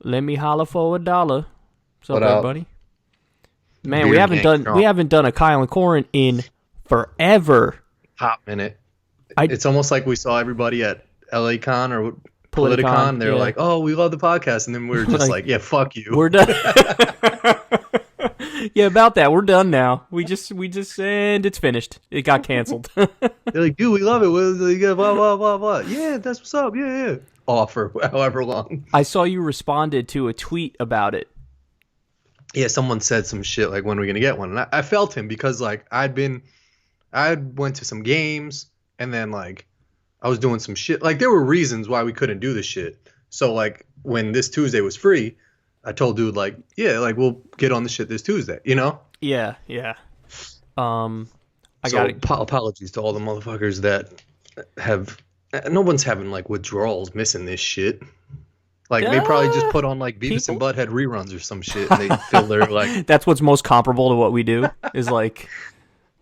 Let me holler for $1. What's What up, up? everybody? Man, we Beard haven't gang done we strong. haven't done a Kyle and Corin in forever. Hot minute. I It's almost like we saw everybody at LA Con or Politicon, Politicon. They were yeah. like, "Oh, we love the podcast," and then we were just Like like, "Yeah, fuck you." we're done. Yeah, about that. We're done now. We just and it's finished. It got canceled. They're like, "Dude, we love it. We got blah blah blah blah." Yeah, that's what's up. Yeah, yeah. Off for however long. I saw you responded to a tweet about it. Yeah, someone said some shit like, "When are we gonna get one?" And I felt him because like I went to some games and then like I was doing some shit. Like there were reasons why we couldn't do this shit. So like when this Tuesday was free, I told dude like, yeah, like we'll get on the shit this Tuesday, you know? Yeah, yeah. Um, I So got it. apologies to all the motherfuckers that have no one's having like withdrawals missing this shit. Like they probably just put on like Beavis and People. Butthead reruns or some shit and they fill their like That's what's most comparable to what we do is like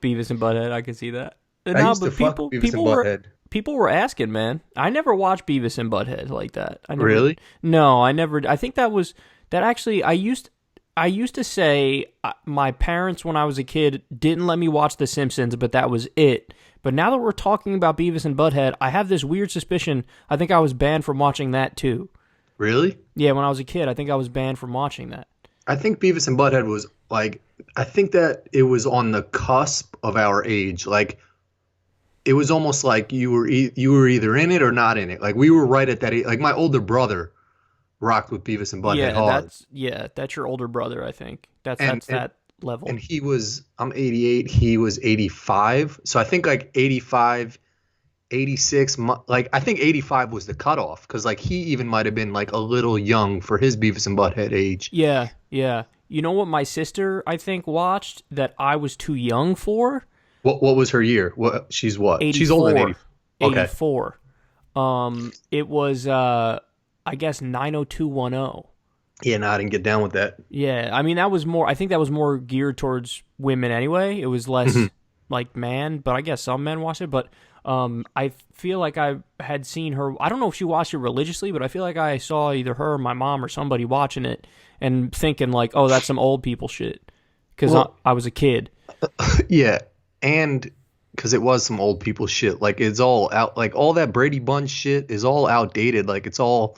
Beavis and Butthead. I can see that. I No, used to but fuck people Beavis and people were Butthead. people were asking, man. I never watched Beavis and Butthead like that. I never. Really? No, I never. I think that actually. I used to say my parents when I was a kid didn't let me watch The Simpsons, but that was it. But now that we're talking about Beavis and Butthead, I have this weird suspicion. I think I was banned from watching that too. Really? Yeah, when I was a kid, I think I was banned from watching that. I think Beavis and Butthead was like, I think that it was on the cusp of our age. Like, it was almost like you were either in it or not in it. Like we were right at that age. Like my older brother rocked with Beavis and Butthead Yeah, hard, that's your older brother, I think. That's and that's that level. and I'm 88, he was 85. So I think like 85, 86, like I think 85 was the cutoff because like he even might have been like a little young for his Beavis and Butthead age. Yeah, yeah. You know what my sister I think watched that I was too young for? What was her year? She's what? She's older than 84. 80. Okay. 84. It was I guess 90210. Yeah, no, I didn't get down with that. Yeah, I mean I think that was more geared towards women anyway. It was less like man, but I guess some men watched it, but I feel like I had seen her. I don't know if she watched it religiously, but I feel like I saw either her or my mom or somebody watching it and thinking like, "Oh, that's some old people shit," because Well, I was a kid. yeah, and because it was some old people shit. Like it's all out. Like all that Brady Bunch shit is all outdated. Like it's all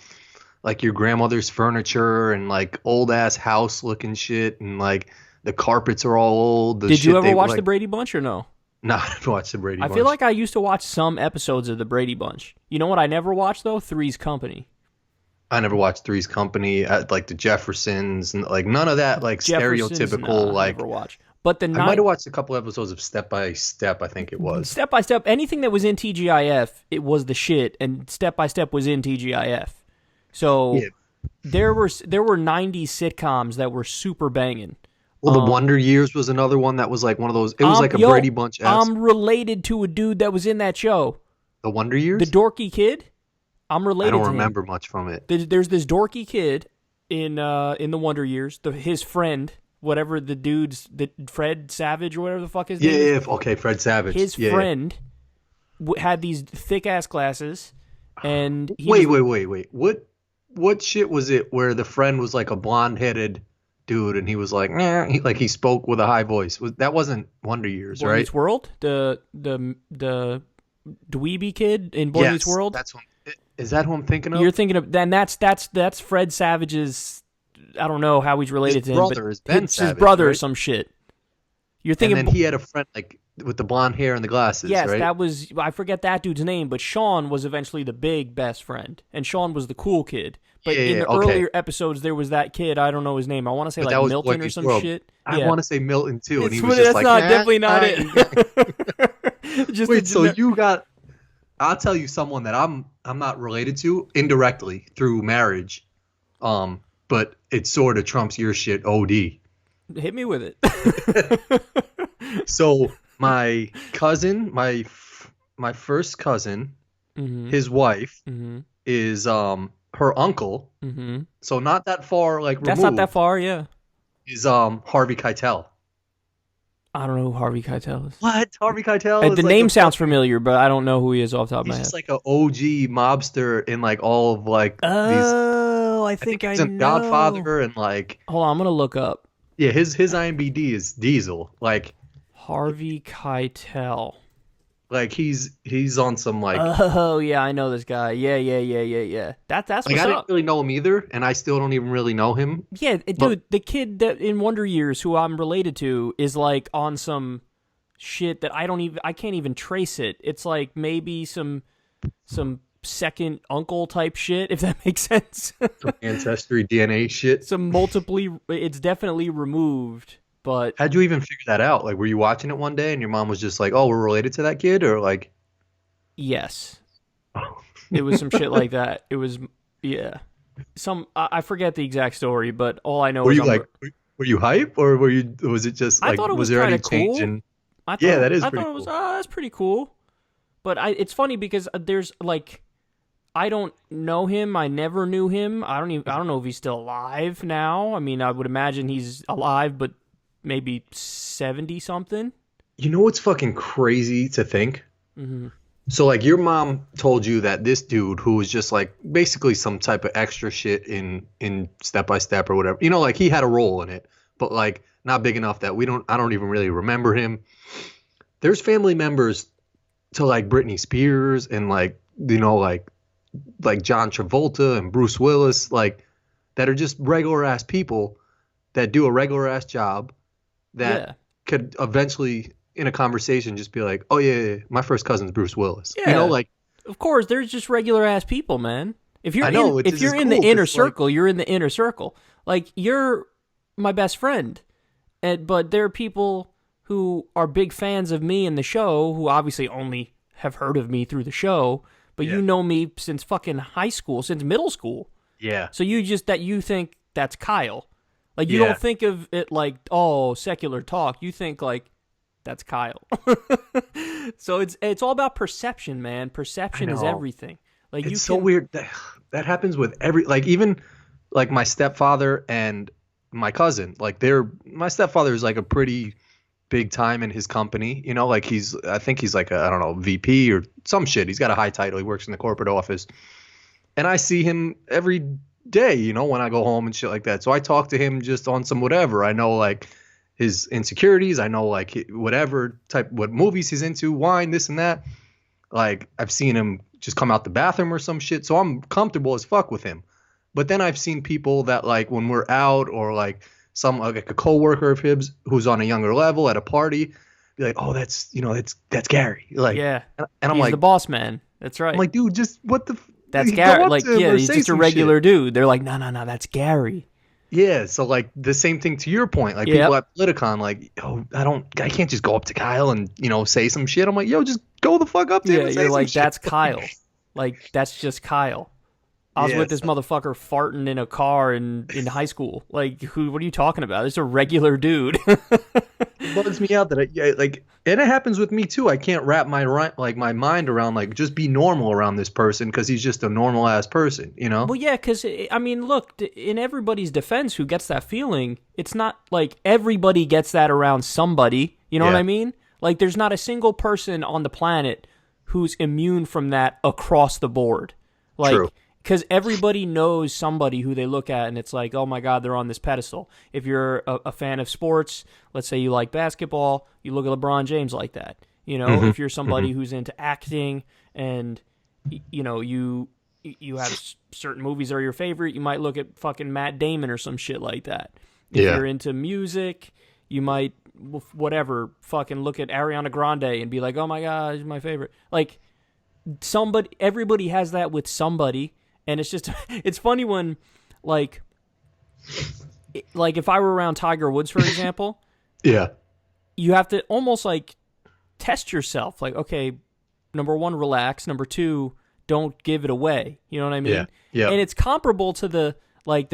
like your grandmother's furniture and like old ass house looking shit, and like the carpets are all old. The Did shit you ever they watch like, the Brady Bunch or no? Nah, I didn't watch the Brady I Bunch. feel like I used to watch some episodes of the Brady Bunch. You know what I never watched though? Three's Company. I never watched Three's Company. Like the Jeffersons and like none of that like Jeffersons, stereotypical nah, like. never watch. But the I might night have watched a couple episodes of Step by Step. I think it was. Step by Step, anything that was in TGIF, it was the shit, and Step by Step was in TGIF. So Yeah. there were 90s sitcoms that were super banging. Well, the Wonder Years was another one that was like one of those. It was like a Yo, Brady Bunch. I'm related to a dude that was in that show. The Wonder Years. The dorky kid. I'm related I don't to him. remember much from it. There's this dorky kid in the Wonder Years. His friend, whatever Fred Savage or whatever the fuck his Yeah, name is. yeah, okay, Fred Savage. His Yeah, yeah. friend had these thick ass glasses, and he Wait, was, wait. What shit was it where the friend was like a blonde headed dude and he was like, nah, he spoke with a high voice? That wasn't Wonder Years, Boy right? Meets World, the dweeby kid in Boy Meets World. That's what. Is that who I'm thinking of? You're thinking of then that's Fred Savage's. I don't know how he's related to him, brother but is Ben it's Savage, his brother or right? some shit. You're And thinking, then he had a friend like with the blonde hair and the glasses, yes, right? that was I forget that dude's name, but Sean was eventually the big best friend, and Sean was the cool kid. But Yeah, in yeah, the okay. earlier episodes, there was that kid. I don't know his name. I want to say But that like was Boy Milton or Meets some World. shit. I Yeah. want to say Milton too, and he was That's just like, definitely not nah, it. Just Wait, a so gener- you got? I'll tell you someone that I'm not related to indirectly through marriage, but it sort of trumps your shit. OD. hit me with it. So my cousin, my first cousin, Mm-hmm. his wife Mm-hmm. is her uncle. Mm-hmm. So not that far like removed. That's not that far, yeah. Is Harvey Keitel. I don't know who Harvey Keitel is. What? Harvey Keitel? The name sounds familiar, but I don't know who he is off the top of my He's head. just like an OG mobster in like all of like these. Oh, I I think think I he's in know. Godfather and like Hold on, I'm gonna look up yeah, his IMDb is Diesel. Harvey Keitel. Like he's on some Oh yeah, I know this guy. Yeah. That's like what's I didn't up. really know him either, and I still don't even really know him. Yeah, But dude, the kid that in Wonder Years who I'm related to is like on some shit that I can't even trace it. It's like maybe some second uncle type shit, if that makes sense. some ancestry DNA shit. Some multiply, it's definitely removed, but How'd you even figure that out? Like, were you watching it one day and your mom was just like, "Oh, we're related to that kid," or like, yes, it was some shit like that. It was, yeah, I forget the exact story, but all I know were is you like, were you hype, or was it just I like, thought it was was there kind any of change cool. in? Yeah, that is I pretty thought it was cool. that's pretty cool. But it's funny because there's like I don't know him. I never knew him. I don't know if he's still alive now. I mean, I would imagine he's alive, but maybe 70 something. You know what's fucking crazy to think? Hmm. So like your mom told you that this dude who was just like basically some type of extra shit in Step by Step or whatever. You know, like he had a role in it, but like not big enough that I don't even really remember him. There's family members to like Britney Spears and like like John Travolta and Bruce Willis like that are just regular ass people that do a regular ass job that Yeah, could eventually in a conversation just be like, "Oh yeah, my first cousin's Bruce Willis." You know, yeah. like Of course, there's just regular ass people, man. I know, which If is you're in the cool inner because like circle, you're in the inner circle. Like you're my best friend, but there are people who are big fans of me and the show who obviously only have heard of me through the show, but yeah, you know me since fucking high school, since middle school. yeah, So you think that's Kyle. Like you yeah, don't think of it like, oh, secular talk. You think like that's Kyle. So it's all about perception, man. I Perception is know. everything. Like you It's so can weird that happens with every like even like my stepfather and my cousin. Like my stepfather is like a pretty big time in his company. You know, like I think he's like a I don't know VP or some shit. He's got a high title. He works in the corporate office, and I see him every day. You know, when I go home and shit like that. So I talk to him just on some whatever. I know like his insecurities. I know like whatever type what movies he's into, wine, this and that. Like I've seen him just come out the bathroom or some shit. So I'm comfortable as fuck with him. But then I've seen people that like when we're out or like some like a coworker of his who's on a younger level at a party, be like, "Oh, that's Gary." Like, yeah. and He's the boss man. That's I'm right. like, dude, just what the That's go Gary. up Like, to him yeah, or he's say just a some regular shit. dude. They're like, no, that's Gary. Yeah, so like the same thing to your point. Like people Yep. at Politicon, like, oh, I can't just go up to Kyle and say some shit. I'm like, yo, just go the fuck up to him Yeah, and say you're some like, shit. that's Kyle. Like, that's just Kyle. I was with Yes, this motherfucker farting in a car in high school. Like, what are you talking about? It's a regular dude. it bugs me out that and it happens with me too. I can't wrap my mind around like just be normal around this person because he's just a normal ass person, you know? Well, yeah, because, I mean, look, in everybody's defense who gets that feeling, it's not like everybody gets that around somebody. You know what Yeah, I mean? Like, there's not a single person on the planet who's immune from that across the board. true. Like, because everybody knows somebody who they look at and it's like, oh my God, they're on this pedestal. If you're a fan of sports, let's say you like basketball, you look at LeBron James like that. You know, Hmm. if you're somebody who's into acting and, you have certain movies are your favorite, you might look at fucking Matt Damon or some shit like that. If Yeah, you're into music, you might, whatever, fucking look at Ariana Grande and be like, oh my God, she's my favorite. Like, everybody has that with somebody. And it's just, it's funny when, like if I were around Tiger Woods, for example, yeah, you have to almost like test yourself. Like, okay, number one, relax. Number two, don't give it away. You know what I mean? yeah, yeah, And it's comparable to the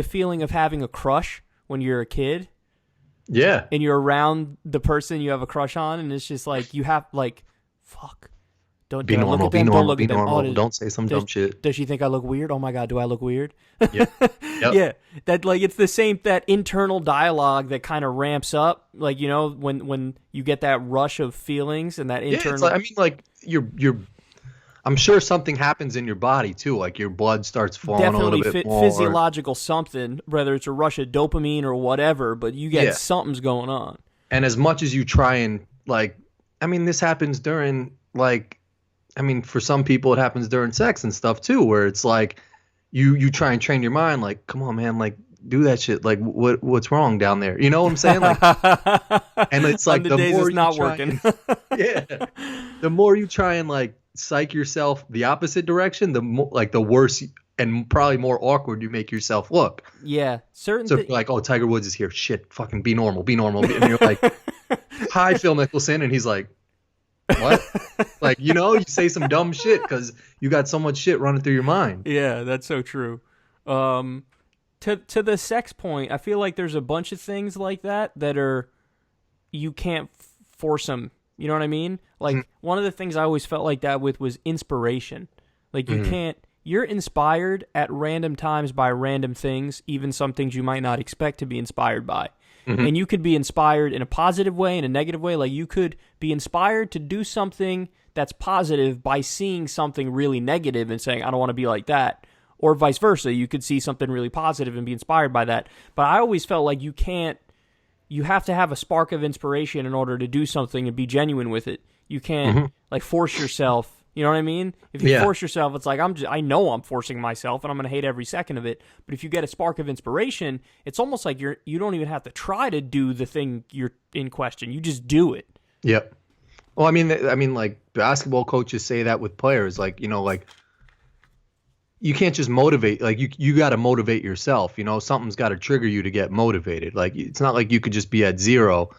feeling of having a crush when you're a kid yeah. and you're around the person you have a crush on, and it's just like you have like, fuck. Don't Be I look normal, at be them? Don't normal, look be at them. normal. Oh, Don't say some dumb shit. does she think I look weird? Oh my God, do I look weird? Yep, yep. Yeah, that like it's the same that internal dialogue that kind of ramps up, like when you get that rush of feelings and that Yeah, it's internal. like I mean, like you're. I'm sure something happens in your body too, like your blood starts flowing a little Definitely bit more. physiological something, whether it's a rush of dopamine or whatever, but you get Yeah. something's going on. And as much as you try and like, I mean, this happens during like, I mean, for some people it happens during sex and stuff too, where it's like you try and train your mind, like, come on, man, like do that shit. Like what's wrong down there? You know what I'm saying? Like, and it's On like the the days more it's you not try working. yeah, the more you try and like psych yourself the opposite direction, the more like the worse and probably more awkward you make yourself look. Yeah, certain So if you're like, oh, Tiger Woods is here. Shit, fucking be normal, be normal. And you're like, hi, Phil Mickelson. And he's like, what? Like, you say some dumb shit because you got so much shit running through your mind. Yeah, that's so true. To the sex point, I feel like there's a bunch of things like that are you can't force them. You know what I mean? Like one of the things I always felt like that with was inspiration. Like you can't. You're inspired at random times by random things, even some things you might not expect to be inspired by. And you could be inspired in a positive way, in a negative way. Like you could be inspired to do something that's positive by seeing something really negative and saying, I don't want to be like that. Or vice versa. You could see something really positive and be inspired by that. But I always felt like you have to have a spark of inspiration in order to do something and be genuine with it. You can't like force yourself. You know what I mean? If you force yourself, it's like I know I'm forcing myself and I'm going to hate every second of it. But if you get a spark of inspiration, it's almost like you don't even have to try to do the thing you're in question. You just do it. Yep. Well, I mean, like basketball coaches say that with players, like like you can't just motivate. Like you got to motivate yourself. Something's got to trigger you to get motivated. Like it's not like you could just be at zero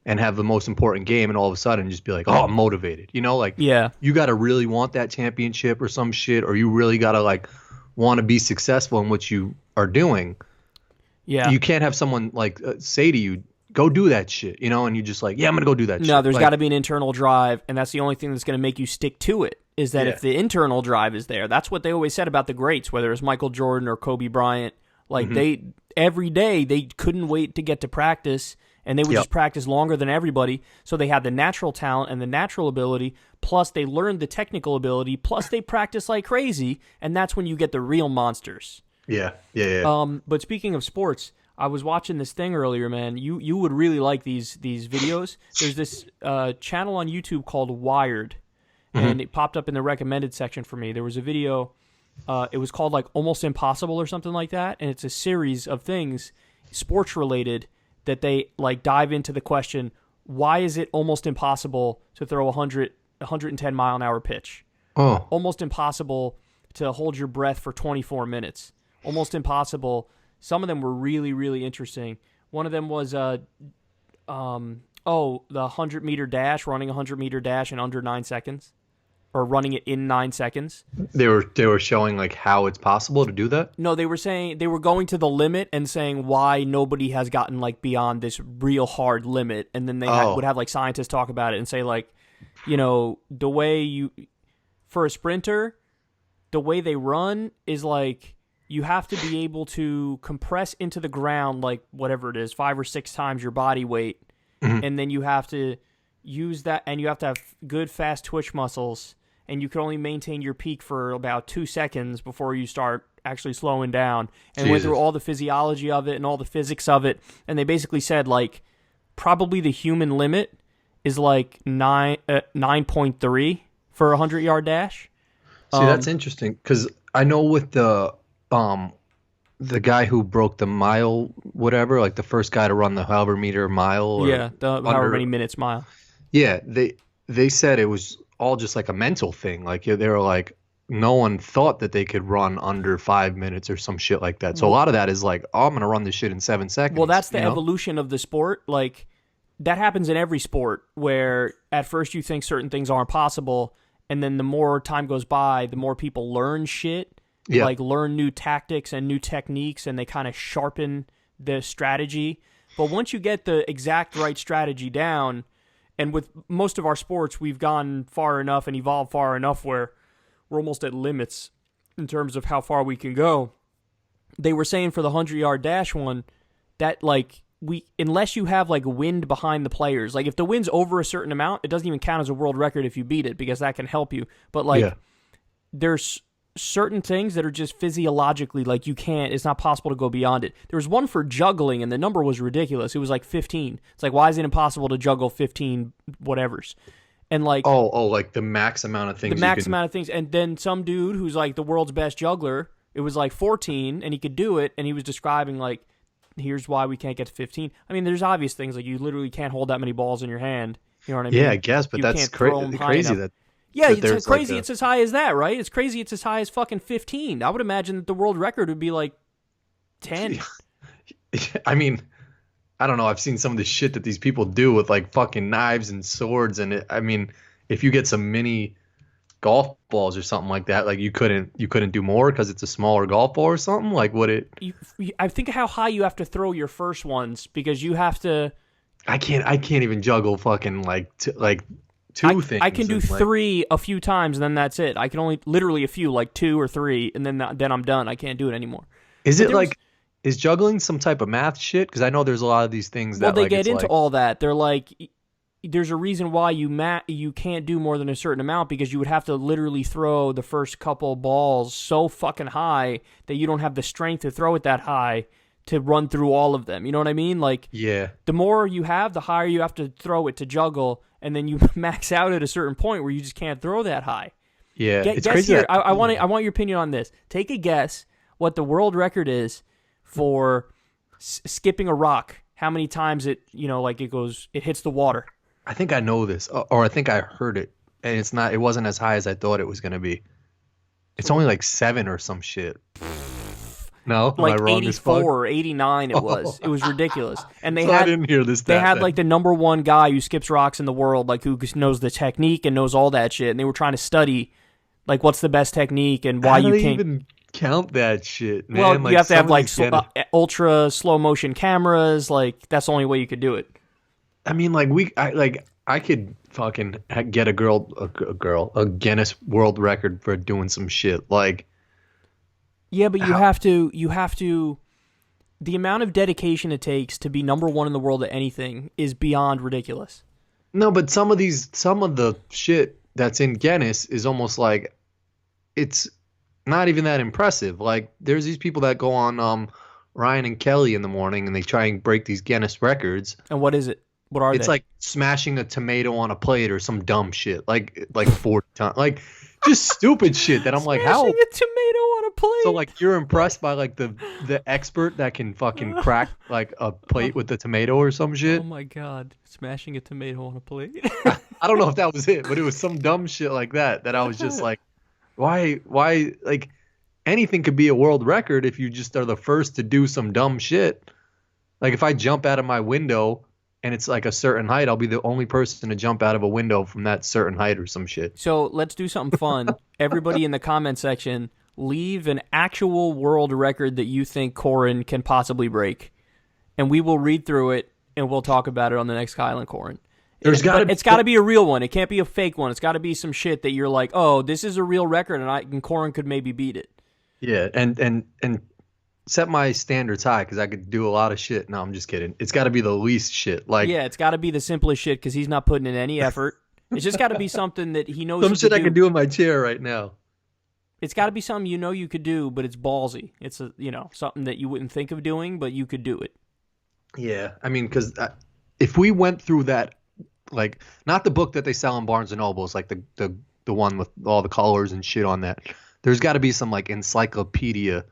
and have the most important game and all of a sudden just be like, oh, I'm motivated. Like you got to really want that championship or some shit, or you really got to like want to be successful in what you are doing. Yeah. You can't have someone like say to you, go do that shit, and you just like, yeah, I'm going to go do that shit. No, there's like, got to be an internal drive, and that's the only thing that's going to make you stick to it, is that if the internal drive is there. That's what they always said about the greats, whether it's Michael Jordan or Kobe Bryant. Like every day they couldn't wait to get to practice, and they would just practice longer than everybody. So they had the natural talent and the natural ability, plus they learned the technical ability, plus they practice like crazy, and that's when you get the real monsters. Yeah. But speaking of sports, I was watching this thing earlier, man. You would really like these videos. There's this channel on YouTube called Wired, and it popped up in the recommended section for me. There was a video. It was called like Almost Impossible or something like that, and it's a series of things sports related that they like dive into the question, why is it almost impossible to throw a 110 mile an hour pitch? Oh. Almost impossible to hold your breath for 24 minutes. Almost impossible. Some of them were really, really interesting. One of them was the 100-meter dash, running a 100-meter dash in under 9 seconds. Or running it in 9 seconds. They were showing like how it's possible to do that? No, they were saying they were going to the limit and saying why nobody has gotten like beyond this real hard limit, and then they would have like scientists talk about it and say like, the way for a sprinter, the way they run is like you have to be able to compress into the ground like whatever it is, 5 or 6 times your body weight, and then you have to use that, and you have to have good fast twitch muscles. And you can only maintain your peak for about 2 seconds before you start actually slowing down. And went through all the physiology of it and all the physics of it. And they basically said, like, probably the human limit is like 9.3 for a 100-yard dash. See, that's interesting because I know with the guy who broke the mile, whatever, like the first guy to run the however meter mile. Or however many minutes mile. Yeah, they said it was all just like a mental thing. Like they were like, no one thought that they could run under 5 minutes or some shit like that. So a lot of that is like, oh, I'm going to run this shit in 7 seconds. Well, that's the evolution of the sport. Like that happens in every sport where at first you think certain things aren't possible. And then the more time goes by, the more people learn shit, like learn new tactics and new techniques, and they kind of sharpen the strategy. But once you get the exact right strategy down, and with most of our sports, we've gone far enough and evolved far enough where we're almost at limits in terms of how far we can go. They were saying for the 100-yard dash one that like unless you have like wind behind the players, like if the wind's over a certain amount, it doesn't even count as a world record if you beat it because that can help you. But like there's certain things that are just physiologically like you can't. It's not possible to go beyond it. There was one for juggling, and the number was ridiculous. It was like 15. It's like, why is it impossible to juggle 15 whatevers? And like like the max amount of things. The max amount of things, and then some dude who's like the world's best juggler. It was like 14, and he could do it, and he was describing like, here's why we can't get to 15. I mean, there's obvious things like you literally can't hold that many balls in your hand. You know what I mean? Yeah, I guess, but that's crazy that. Yeah, it's crazy. It's as high as that, right? It's crazy. It's as high as fucking 15. I would imagine that the world record would be like 10. I mean, I don't know. I've seen some of the shit that these people do with like fucking knives and swords, and I mean, if you get some mini golf balls or something like that, like you couldn't do more because it's a smaller golf ball or something. Like, would it? I think how high you have to throw your first ones because you have to. I can't even juggle fucking two things. I can do three a few times, and then that's it. I can only literally a few, like 2 or 3, and then I'm done. I can't do it anymore. Is juggling some type of math shit? Because I know there's a lot of these things that. Well, they get into all that. They're like, there's a reason why you can't do more than a certain amount because you would have to literally throw the first couple balls so fucking high that you don't have the strength to throw it that high to run through all of them. You know what I mean? Like, yeah. The more you have, the higher you have to throw it to juggle. And then you max out at a certain point where you just can't throw that high. Yeah, it's crazy. Here, I want your opinion on this. Take a guess what the world record is for skipping a rock. How many times it hits the water? I think I know this, or I think I heard it, and it wasn't as high as I thought it was going to be. It's only like 7 or some shit. No, like 84 or 89 it was. It was ridiculous. And I didn't hear this. They had like the number one guy who skips rocks in the world, like who knows the technique and knows all that shit. And they were trying to study like what's the best technique and why you can't even count that shit, man. Well, like, you have to have like ultra slow motion cameras. Like that's the only way you could do it. I mean, I could fucking get a Guinness World Record for doing some shit like. Yeah, but you have to. The amount of dedication it takes to be number one in the world at anything is beyond ridiculous. No, but some of the shit that's in Guinness is almost like it's not even that impressive. Like there's these people that go on Ryan and Kelly in the morning and they try and break these Guinness records. And what is it? What are they? It's like smashing a tomato on a plate or some dumb shit. Like 40 times. Like just stupid shit that I'm like, how? Smashing a tomato on a plate. So like you're impressed by like the expert that can fucking crack like a plate with the tomato or some shit? Oh my god, smashing a tomato on a plate. I don't know if that was it, but it was some dumb shit like that I was just like, why like anything could be a world record if you just are the first to do some dumb shit. Like if I jump out of my window and it's like a certain height, I'll be the only person to jump out of a window from that certain height or some shit. So let's do something fun. Everybody in the comment section, leave an actual world record that you think Corin can possibly break. And we will read through it and we'll talk about it on the next Kyle and Corin. It's got to be a real one. It can't be a fake one. It's got to be some shit that you're like, oh, this is a real record and Corin could maybe beat it. Yeah, and set my standards high because I could do a lot of shit. No, I'm just kidding. It's got to be the least shit. Like yeah, it's got to be the simplest shit because he's not putting in any effort. It's just got to be something that he knows. Some shit I can do in my chair right now. It's got to be something you could do, but it's ballsy. It's something that you wouldn't think of doing, but you could do it. Yeah, I mean, because if we went through that, like not the book that they sell in Barnes and Nobles, like the one with all the colors and shit on that. There's got to be some like encyclopedia.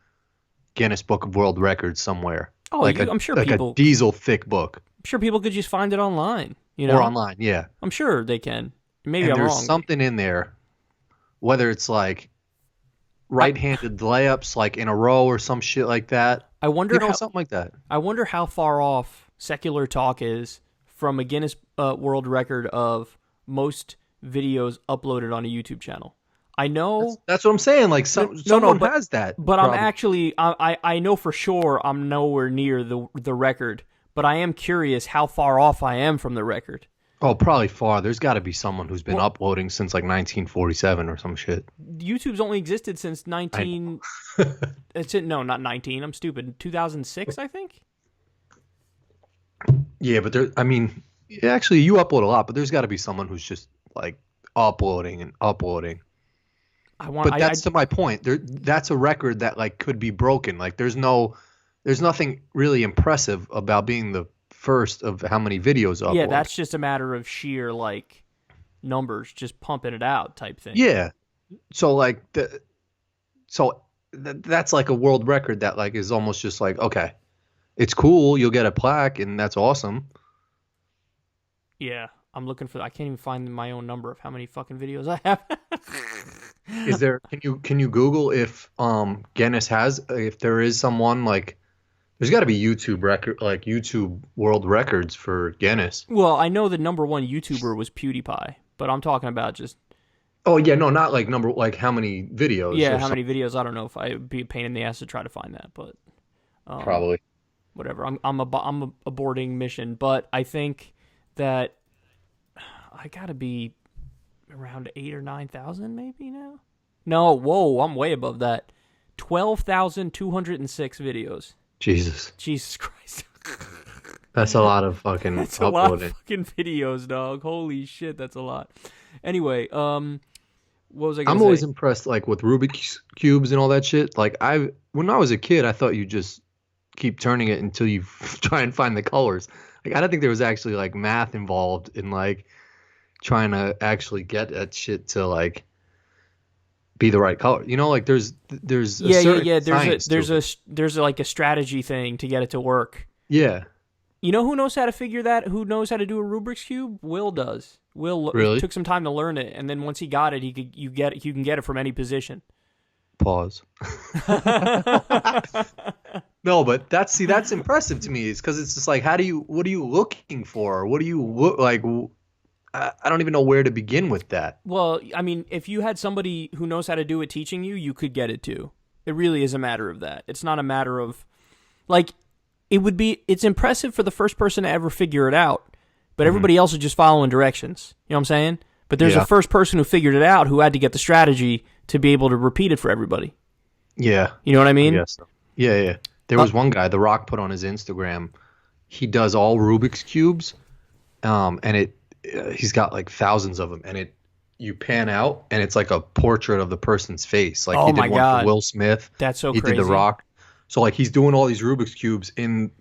Guinness Book of World Records somewhere. Oh, I'm sure like people a diesel thick book. I'm sure people could just find it online. Or online, yeah. I'm sure they can. Maybe I'm wrong. There's something in there, whether it's like right-handed layups, like in a row or some shit like that. I wonder something like that. I wonder how far off Secular Talk is from a Guinness World Record of most videos uploaded on a YouTube channel. I know that's what I'm saying. Like someone has that, but problem. I'm actually I know for sure I'm nowhere near the record. But I am curious how far off I am from the record. Oh, probably far. There's got to be someone who's been uploading since like 1947 or some shit. YouTube's only existed since 19. No, not 19. I'm stupid. 2006, I think. Yeah, but there. I mean, actually, you upload a lot, but there's got to be someone who's just like uploading and uploading. I want. But that's to my point. That's a record that like could be broken. Like there's nothing really impressive about being the first of how many videos uploaded. Yeah, that's just a matter of sheer like numbers, just pumping it out type thing. Yeah. So like that's like a world record that like is almost just like, okay, it's cool, you'll get a plaque and that's awesome. Yeah, I'm looking for. I can't even find my own number of how many fucking videos I have. Is there? Can you Google if Guinness has, if there is someone like, there's got to be YouTube record, like YouTube world records for Guinness. Well, I know the number one YouTuber was PewDiePie, but I'm talking about just. Oh yeah, no, not like number, like how many videos. Yeah, how many videos? I don't know if I would be a pain in the ass to try to find that, but probably. Whatever. I'm aborting mission, but I think that I gotta be around 8,000 or 9,000 maybe now. No, whoa, I'm way above that. 12,206 videos. Jesus Christ. That's a lot of fucking. That's a lot of fucking videos, dog. Holy shit, that's a lot. Anyway, what was I gonna say? I'm always impressed, like with Rubik's cubes and all that shit. Like when I was a kid, I thought you just keep turning it until you try and find the colors. Like I don't think there was actually like math involved in like trying to actually get that shit to like be the right color. You know, like there's there's like a strategy thing to get it to work. Yeah. You know who knows how to figure that? Who knows how to do a Rubik's cube? Will does. Will really took some time to learn it, and then once he got it, you can get it from any position. Pause. No, but that's impressive to me. It's because it's just like, what are you looking for? What do you look like? I don't even know where to begin with that. Well, I mean, if you had somebody who knows how to do it teaching you, you could get it too. It really is a matter of that. It's not a matter of, like, it's impressive for the first person to ever figure it out, but everybody else is just following directions. You know what I'm saying? But there's a first person who figured it out who had to get the strategy to be able to repeat it for everybody. Yeah. You know what I mean? Yes. So. Yeah. There was one guy, The Rock, put on his Instagram. He does all Rubik's cubes, and he's got like thousands of them, and you pan out, and it's like a portrait of the person's face. Like he did one for Will Smith. That's so crazy. He did The Rock. So like he's doing all these Rubik's cubes and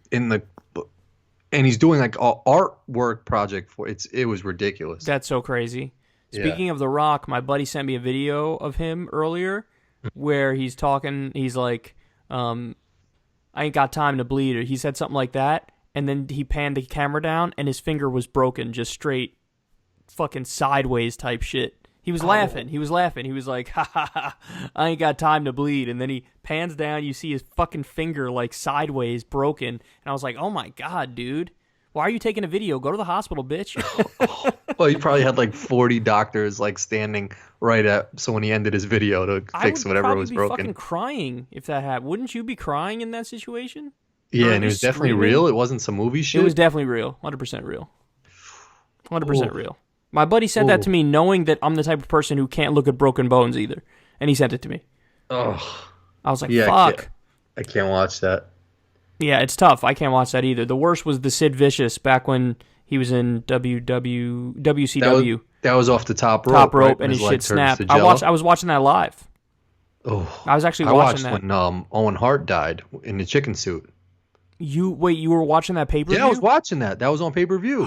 he's doing like an artwork project for it. It was ridiculous. That's so crazy. Speaking of The Rock, my buddy sent me a video of him earlier where he's talking. He's like, I ain't got time to bleed, or he said something like that. And then he panned the camera down and his finger was broken, just straight fucking sideways type shit. He was laughing. He was like, ha ha ha, I ain't got time to bleed. And then he pans down, you see his fucking finger like sideways broken. And I was like, oh my God, dude. Why are you taking a video? Go to the hospital, bitch. Well, he probably had like 40 doctors like standing right up. So when he ended his video to fix whatever was broken. I would be fucking crying if that happened. Wouldn't you be crying in that situation? Yeah, and it was definitely real. It wasn't some movie shit. It was definitely real. 100% real. 100% real. My buddy said that to me knowing that I'm the type of person who can't look at broken bones either. And he sent it to me. Oh. I was like, fuck. I can't watch that. Yeah, it's tough. I can't watch that either. The worst was the Sid Vicious back when he was in WCW. That was off the top rope. Top rope, right? And his shit snapped. I was watching that live. Oh. I was actually watching that. I watched when Owen Hart died in the chicken suit. You were watching that pay-per-view? Yeah, I was watching that. That was on pay-per-view.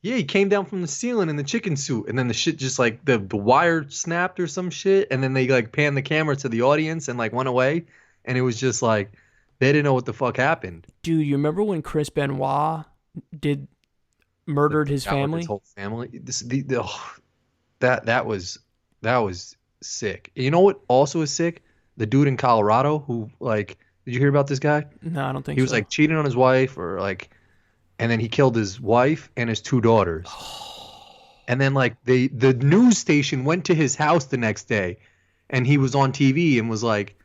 Yeah, he came down from the ceiling in the chicken suit, and then the shit just like the wire snapped or some shit, and then they like panned the camera to the audience and like went away, and it was just like they didn't know what the fuck happened. Dude, you remember when Chris Benoit murdered his family? His whole family. That was sick. You know what also is sick? The dude in Colorado who like, did you hear about this guy? No, I don't think so. He was like cheating on his wife or like. And then he killed his wife and his 2 daughters. And then like the news station went to his house the next day, and he was on TV and was like,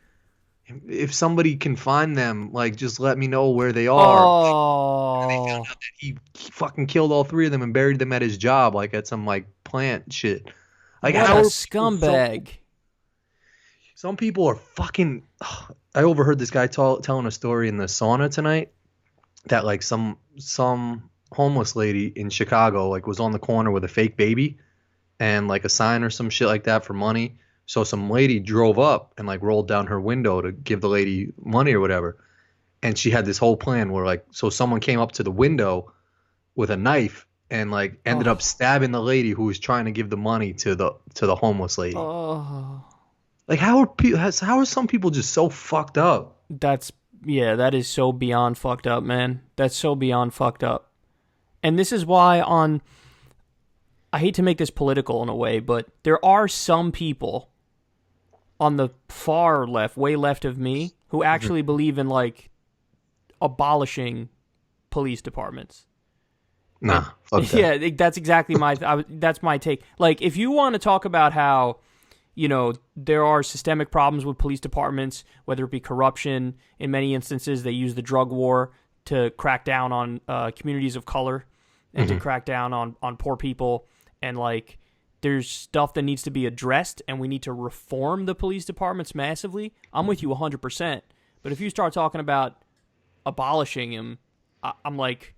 if somebody can find them, like just let me know where they are. Oh. And they found out that he fucking killed all 3 of them and buried them at his job, like at some like plant shit. Like what a scumbag. Some people are fucking. I overheard this guy telling a story in the sauna tonight. That like some homeless lady in Chicago like was on the corner with a fake baby and like a sign or some shit like that for money, So some lady drove up and like rolled down her window to give the lady money or whatever. And she had this whole plan where like, so someone came up to the window with a knife and like ended up Oh, stabbing the lady who was trying to give the money to the homeless lady. oh, Like how are some people just so fucked up? that's yeah, that is so beyond fucked up, man. That's so beyond fucked up. And this is why I hate to make this political in a way, but there are some people on the far left, way left of me, who actually believe in like abolishing police departments. Nah, And fuck that. yeah, that's exactly that's my take. Like, if you want to talk about how, there are systemic problems with police departments, whether it be corruption, in many instances they use the drug war to crack down on communities of color and to crack down on poor people, and like there's stuff that needs to be addressed, and we need to reform the police departments massively. I'm with you 100%. But if you start talking about abolishing him, I'm like,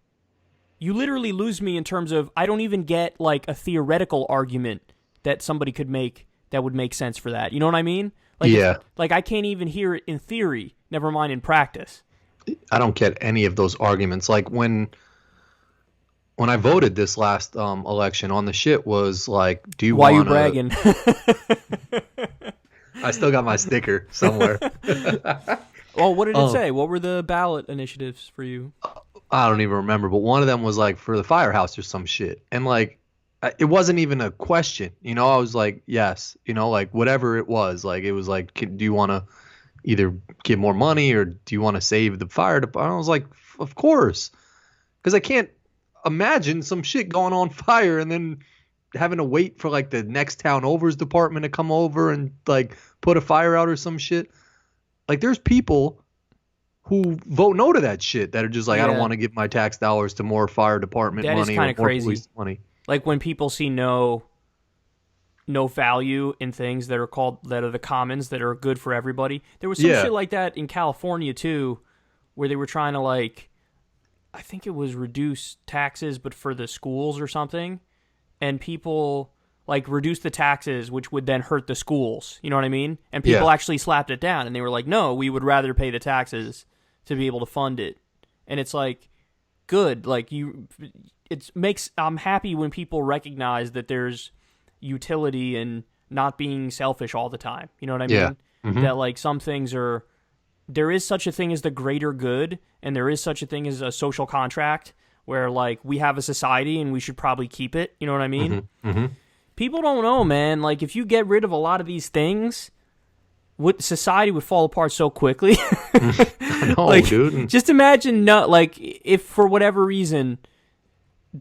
you literally lose me in terms of I don't even get like a theoretical argument that somebody could make that would make sense for that. You know what I mean? Like, Yeah. Like I can't even hear it in theory, never mind in practice. I don't get any of those arguments. Like when I voted this last election on the shit was like, do you Why you want to? bragging? I still got my sticker somewhere. Oh, what did it Oh, say? What were the ballot initiatives for you? I don't even remember, but one of them was like for the firehouse or some shit, and like it wasn't even a question. I was like, yes, like whatever it was. Like it was like, do you want to either give more money or do you want to save the fire department? I was like, of course, because I can't imagine some shit going on fire and then having to wait for like the next town over's department to come over and like put a fire out or some shit. Like there's people who vote no to that shit that are just like, I don't Yeah, want to give my tax dollars to more fire department that is money kind or of more crazy. police money. Like when people see no value in things that are the commons that are good for everybody. There was some Yeah. shit like that in California too, where they were trying to like, I think it was reduce taxes, but for the schools or something, and people like reduce the taxes, which would then hurt the schools. You know what I mean? And people Yeah. actually slapped it down, and they were like, "No, we would rather pay the taxes to be able to fund it." And it's like, good, like I'm happy when people recognize that there's utility in not being selfish all the time. You know what I Yeah. mean? Hmm. That like some things there is such a thing as the greater good, and there is such a thing as a social contract where like we have a society and we should probably keep it. You know what I mean? Hmm. Hmm. People don't know, man. Like if you get rid of a lot of these things, society would fall apart so quickly. I know, Like, dude. just imagine, like if for whatever reason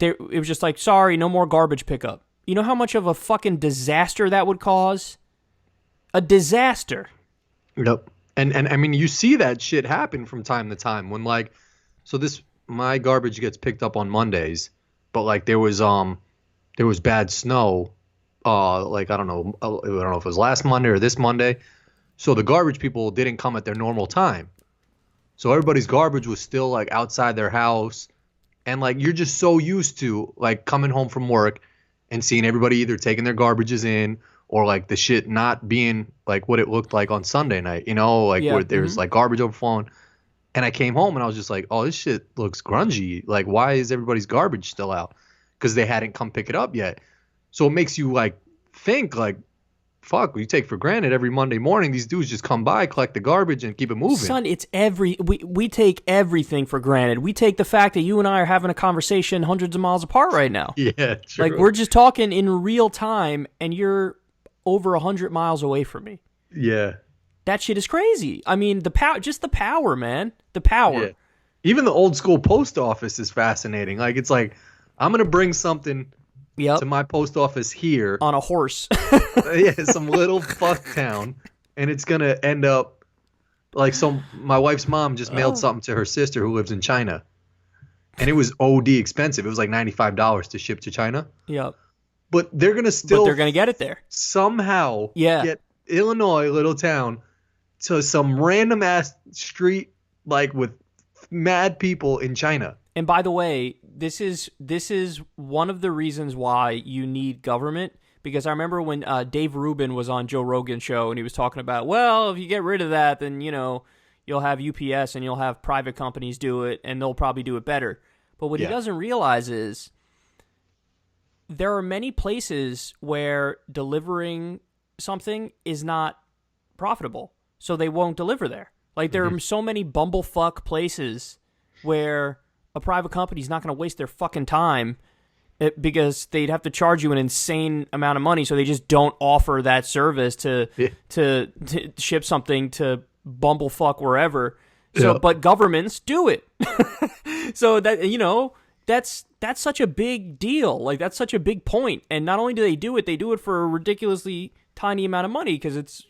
it was just like, sorry, no more garbage pickup. You know how much of a fucking disaster that would cause? A disaster. Yep. And I mean, you see that shit happen from time to time when like, so my garbage gets picked up on Mondays, but like there was bad snow, like I don't know if it was last Monday or this Monday, so the garbage people didn't come at their normal time, so everybody's garbage was still like outside their house, and like you're just so used to like coming home from work and seeing everybody either taking their garbages in or like the shit not being like what it looked like on Sunday night, like Yeah. where there's like garbage overflowing. And I came home and I was just like, oh, this shit looks grungy. Like, why is everybody's garbage still out? Because they hadn't come pick it up yet. So it makes you like think like, fuck, you take for granted every Monday morning these dudes just come by, collect the garbage, and keep it moving. Son, it's we take everything for granted. We take the fact that you and I are having a conversation hundreds of miles apart right now. Yeah, true. Like we're just talking in real time, and you're over 100 miles away from me. Yeah. That shit is crazy. I mean, just the power, man. The power. Yeah. Even the old school post office is fascinating. Like, it's like, I'm going to bring something Yep. to my post office here. On a horse. Yeah, some little fuck town. And it's going to end up like my wife's mom just mailed something to her sister who lives in China. And it was OD expensive. It was like $95 to ship to China. Yep. But they're going to But still they're gonna get it there. somehow Yeah. get Illinois, little town, to some random ass street like with mad people in China. And by the way, this is one of the reasons why you need government, because I remember when Dave Rubin was on Joe Rogan's show and he was talking about, well, if you get rid of that, then, you'll have UPS and you'll have private companies do it and they'll probably do it better. But what he doesn't realize is there are many places where delivering something is not profitable, so they won't deliver there. Like, there are so many bumblefuck places where a private company is not going to waste their fucking time because they'd have to charge you an insane amount of money, so they just don't offer that service to ship something to bumblefuck wherever. So, but governments do it. So that that's such a big deal. Like, that's such a big point. And not only do they do it for a ridiculously tiny amount of money because it's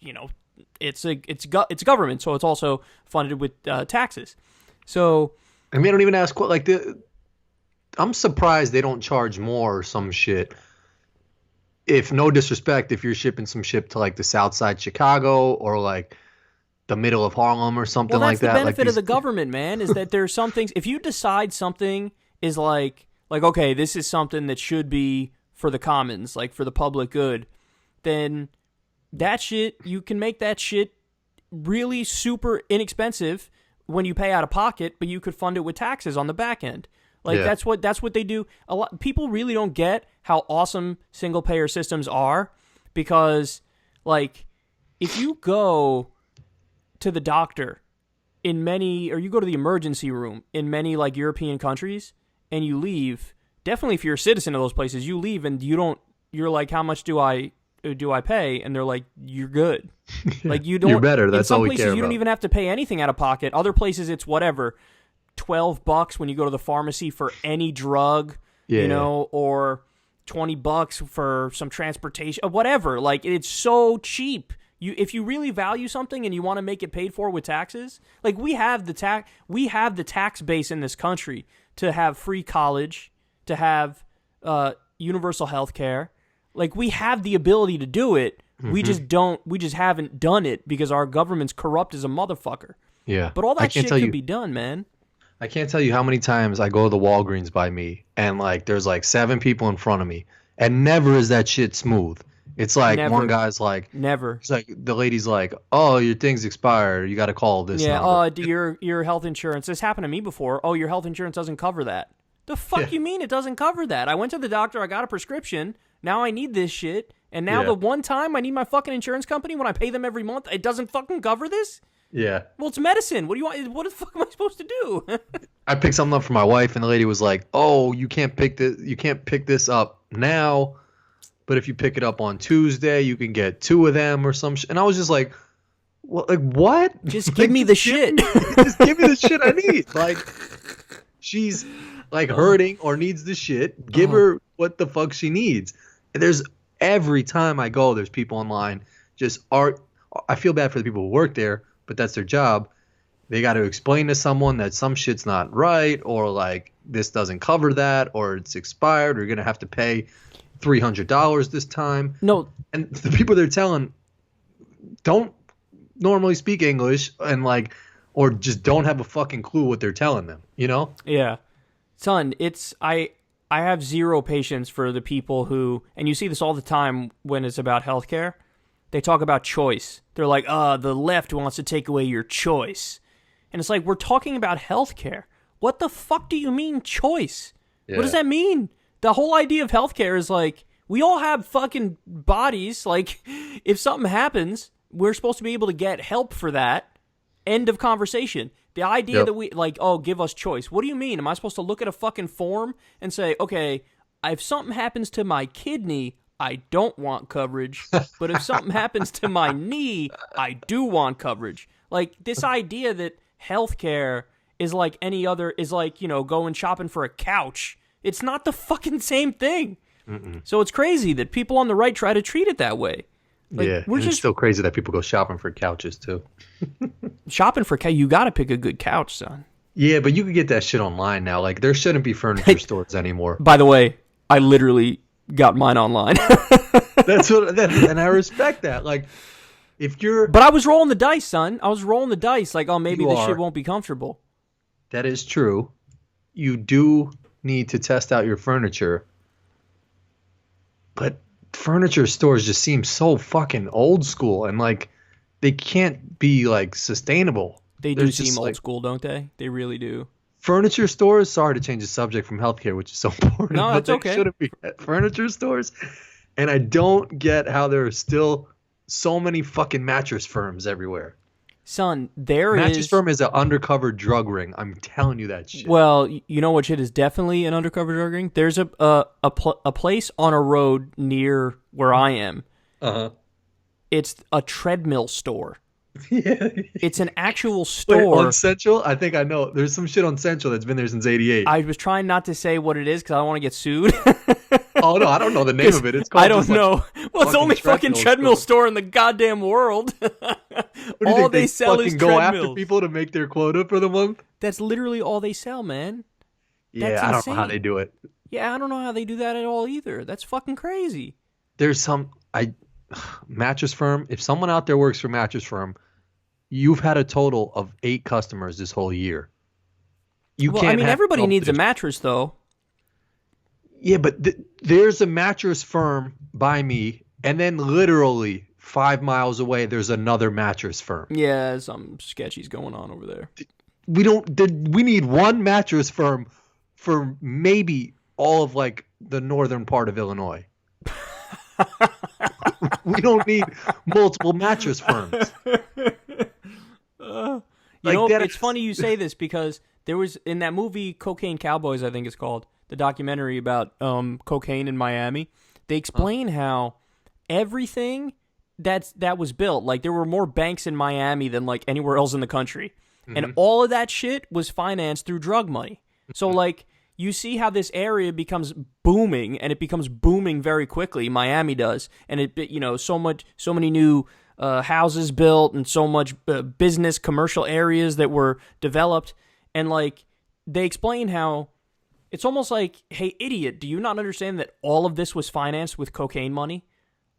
it's government, so it's also funded with taxes. So, I mean, I don't even ask what I'm surprised they don't charge more or some shit. If no disrespect, if you're shipping some shit to like the South Side Chicago or like the middle of Harlem or something like that. Well, that's the benefit of the government, man, is that there's some things. If you decide something is like okay, this is something that should be for the commons, like for the public good, then that shit, you can make that shit really super inexpensive when you pay out of pocket, but you could fund it with taxes on the back end. Like, that's what they do. A lot people really don't get how awesome single payer systems are, because like if you go to the doctor or you go to the emergency room in many like European countries and you leave, definitely if you're a citizen of those places, you leave and you're like, how much do I pay? And they're like, you're good. Like, you don't. You're better. That's all we care about. In some places, you don't even have to pay anything out of pocket. Other places, it's whatever, $12 when you go to the pharmacy for any drug, or $20 for some transportation, whatever. Like, it's so cheap. If you really value something and you want to make it paid for with taxes, like we have the tax base in this country to have free college, to have universal health care. Like, we have the ability to do it. We just haven't done it because our government's corrupt as a motherfucker. Yeah. But all that shit could be done, man. I can't tell you how many times I go to the Walgreens by me and like there's like 7 people in front of me, and never is that shit smooth. It's like one guy's like, never. It's like the lady's like, oh, your thing's expired. You got to call this number. Your health insurance. This happened to me before. Oh, your health insurance doesn't cover that. The fuck you mean it doesn't cover that? I went to the doctor. I got a prescription. Now I need this shit. And now the one time I need my fucking insurance company when I pay them every month, it doesn't fucking cover this? Yeah. Well, it's medicine. What do you want? What the fuck am I supposed to do? I picked something up for my wife, and the lady was like, "Oh, you can't pick this up now, but if you pick it up on Tuesday, you can get 2 of them or some shit." And I was just like, "What? Like what? Just give me the shit. Just give me the shit I need." Like, she's like hurting or needs the shit. Give her what the fuck she needs. And every time I go, there's people online I feel bad for the people who work there, but that's their job. They got to explain to someone that some shit's not right, or like this doesn't cover that, or it's expired, or you're going to have to pay $300 this time. No. And the people they're telling don't normally speak English and like, or just don't have a fucking clue what they're telling them, you know? Yeah. Son, I have zero patience for the people who, and you see this all the time when it's about healthcare. They talk about choice. They're like, the left wants to take away your choice. And it's like, we're talking about healthcare. What the fuck do you mean choice? Yeah. What does that mean? The whole idea of healthcare is like, we all have fucking bodies. Like, if something happens, we're supposed to be able to get help for that. End of conversation. The idea that we, like, give us choice. What do you mean? Am I supposed to look at a fucking form and say, okay, if something happens to my kidney, I don't want coverage, but if something happens to my knee, I do want coverage. Like, this idea that healthcare is like any other, is like, going shopping for a couch. It's not the fucking same thing. Mm-mm. So it's crazy that people on the right try to treat it that way. Like, yeah, it's still crazy that people go shopping for couches, too. Shopping for couch, you got to pick a good couch, son. Yeah, but you can get that shit online now. Like, there shouldn't be furniture stores anymore. By the way, I literally got mine online. And I respect that. Like, if you're... But I was rolling the dice, son. I was rolling the dice. Like, maybe this shit won't be comfortable. That is true. You do need to test out your furniture. But furniture stores just seem so fucking old school and like they can't be like sustainable. They do There's seem just old like school, don't they? They really do. furniture stores. Sorry to change the subject from healthcare, which is so important, No, but that's they okay. shouldn't be at furniture stores. And I don't get how there are still so many fucking mattress firms everywhere. Son, there Mattress is. firm is an undercover drug ring. I'm telling you that shit. Well, you know what shit is definitely an undercover drug ring? There's a place on a road near where I am. Uh-huh. It's a treadmill store. Yeah. It's an actual Wait, store. on Central? I think I know. There's some shit on Central that's been there since '88. I was trying not to say what it is because I don't want to get sued. Oh no, I don't know the name of it. It's called. I don't just, like, know. Well, it's the only fucking treadmill store. store in the goddamn world. What do you All think, they sell is fucking go after treadmills. people to make their quota for the month? That's literally all they sell, man. Yeah, That's I don't know how insane. they do it. Yeah, I don't know how they do that at all either. That's fucking crazy. There's some mattress firm. If someone out there works for mattress firm, you've had a total of 8 customers this whole year. You Well, can't. I mean, have everybody trouble needs a just- mattress, though. Yeah, but there's a mattress firm by me, and then literally 5 miles away, there's another mattress firm. Yeah, something sketchy's going on over there. We need one mattress firm for maybe all of like the northern part of Illinois. We don't need multiple mattress firms. You Like know, that it's is- funny you say this because there was in that movie Cocaine Cowboys, I think it's called, the documentary about cocaine in Miami. They explain how everything that was built, like there were more banks in Miami than like anywhere else in the country, and all of that shit was financed through drug money. So like you see how this area becomes booming, and it becomes booming very quickly. Miami does, and so many new houses built, and so much business commercial areas that were developed, and like they explain how it's almost like, hey idiot, do you not understand that all of this was financed with cocaine money?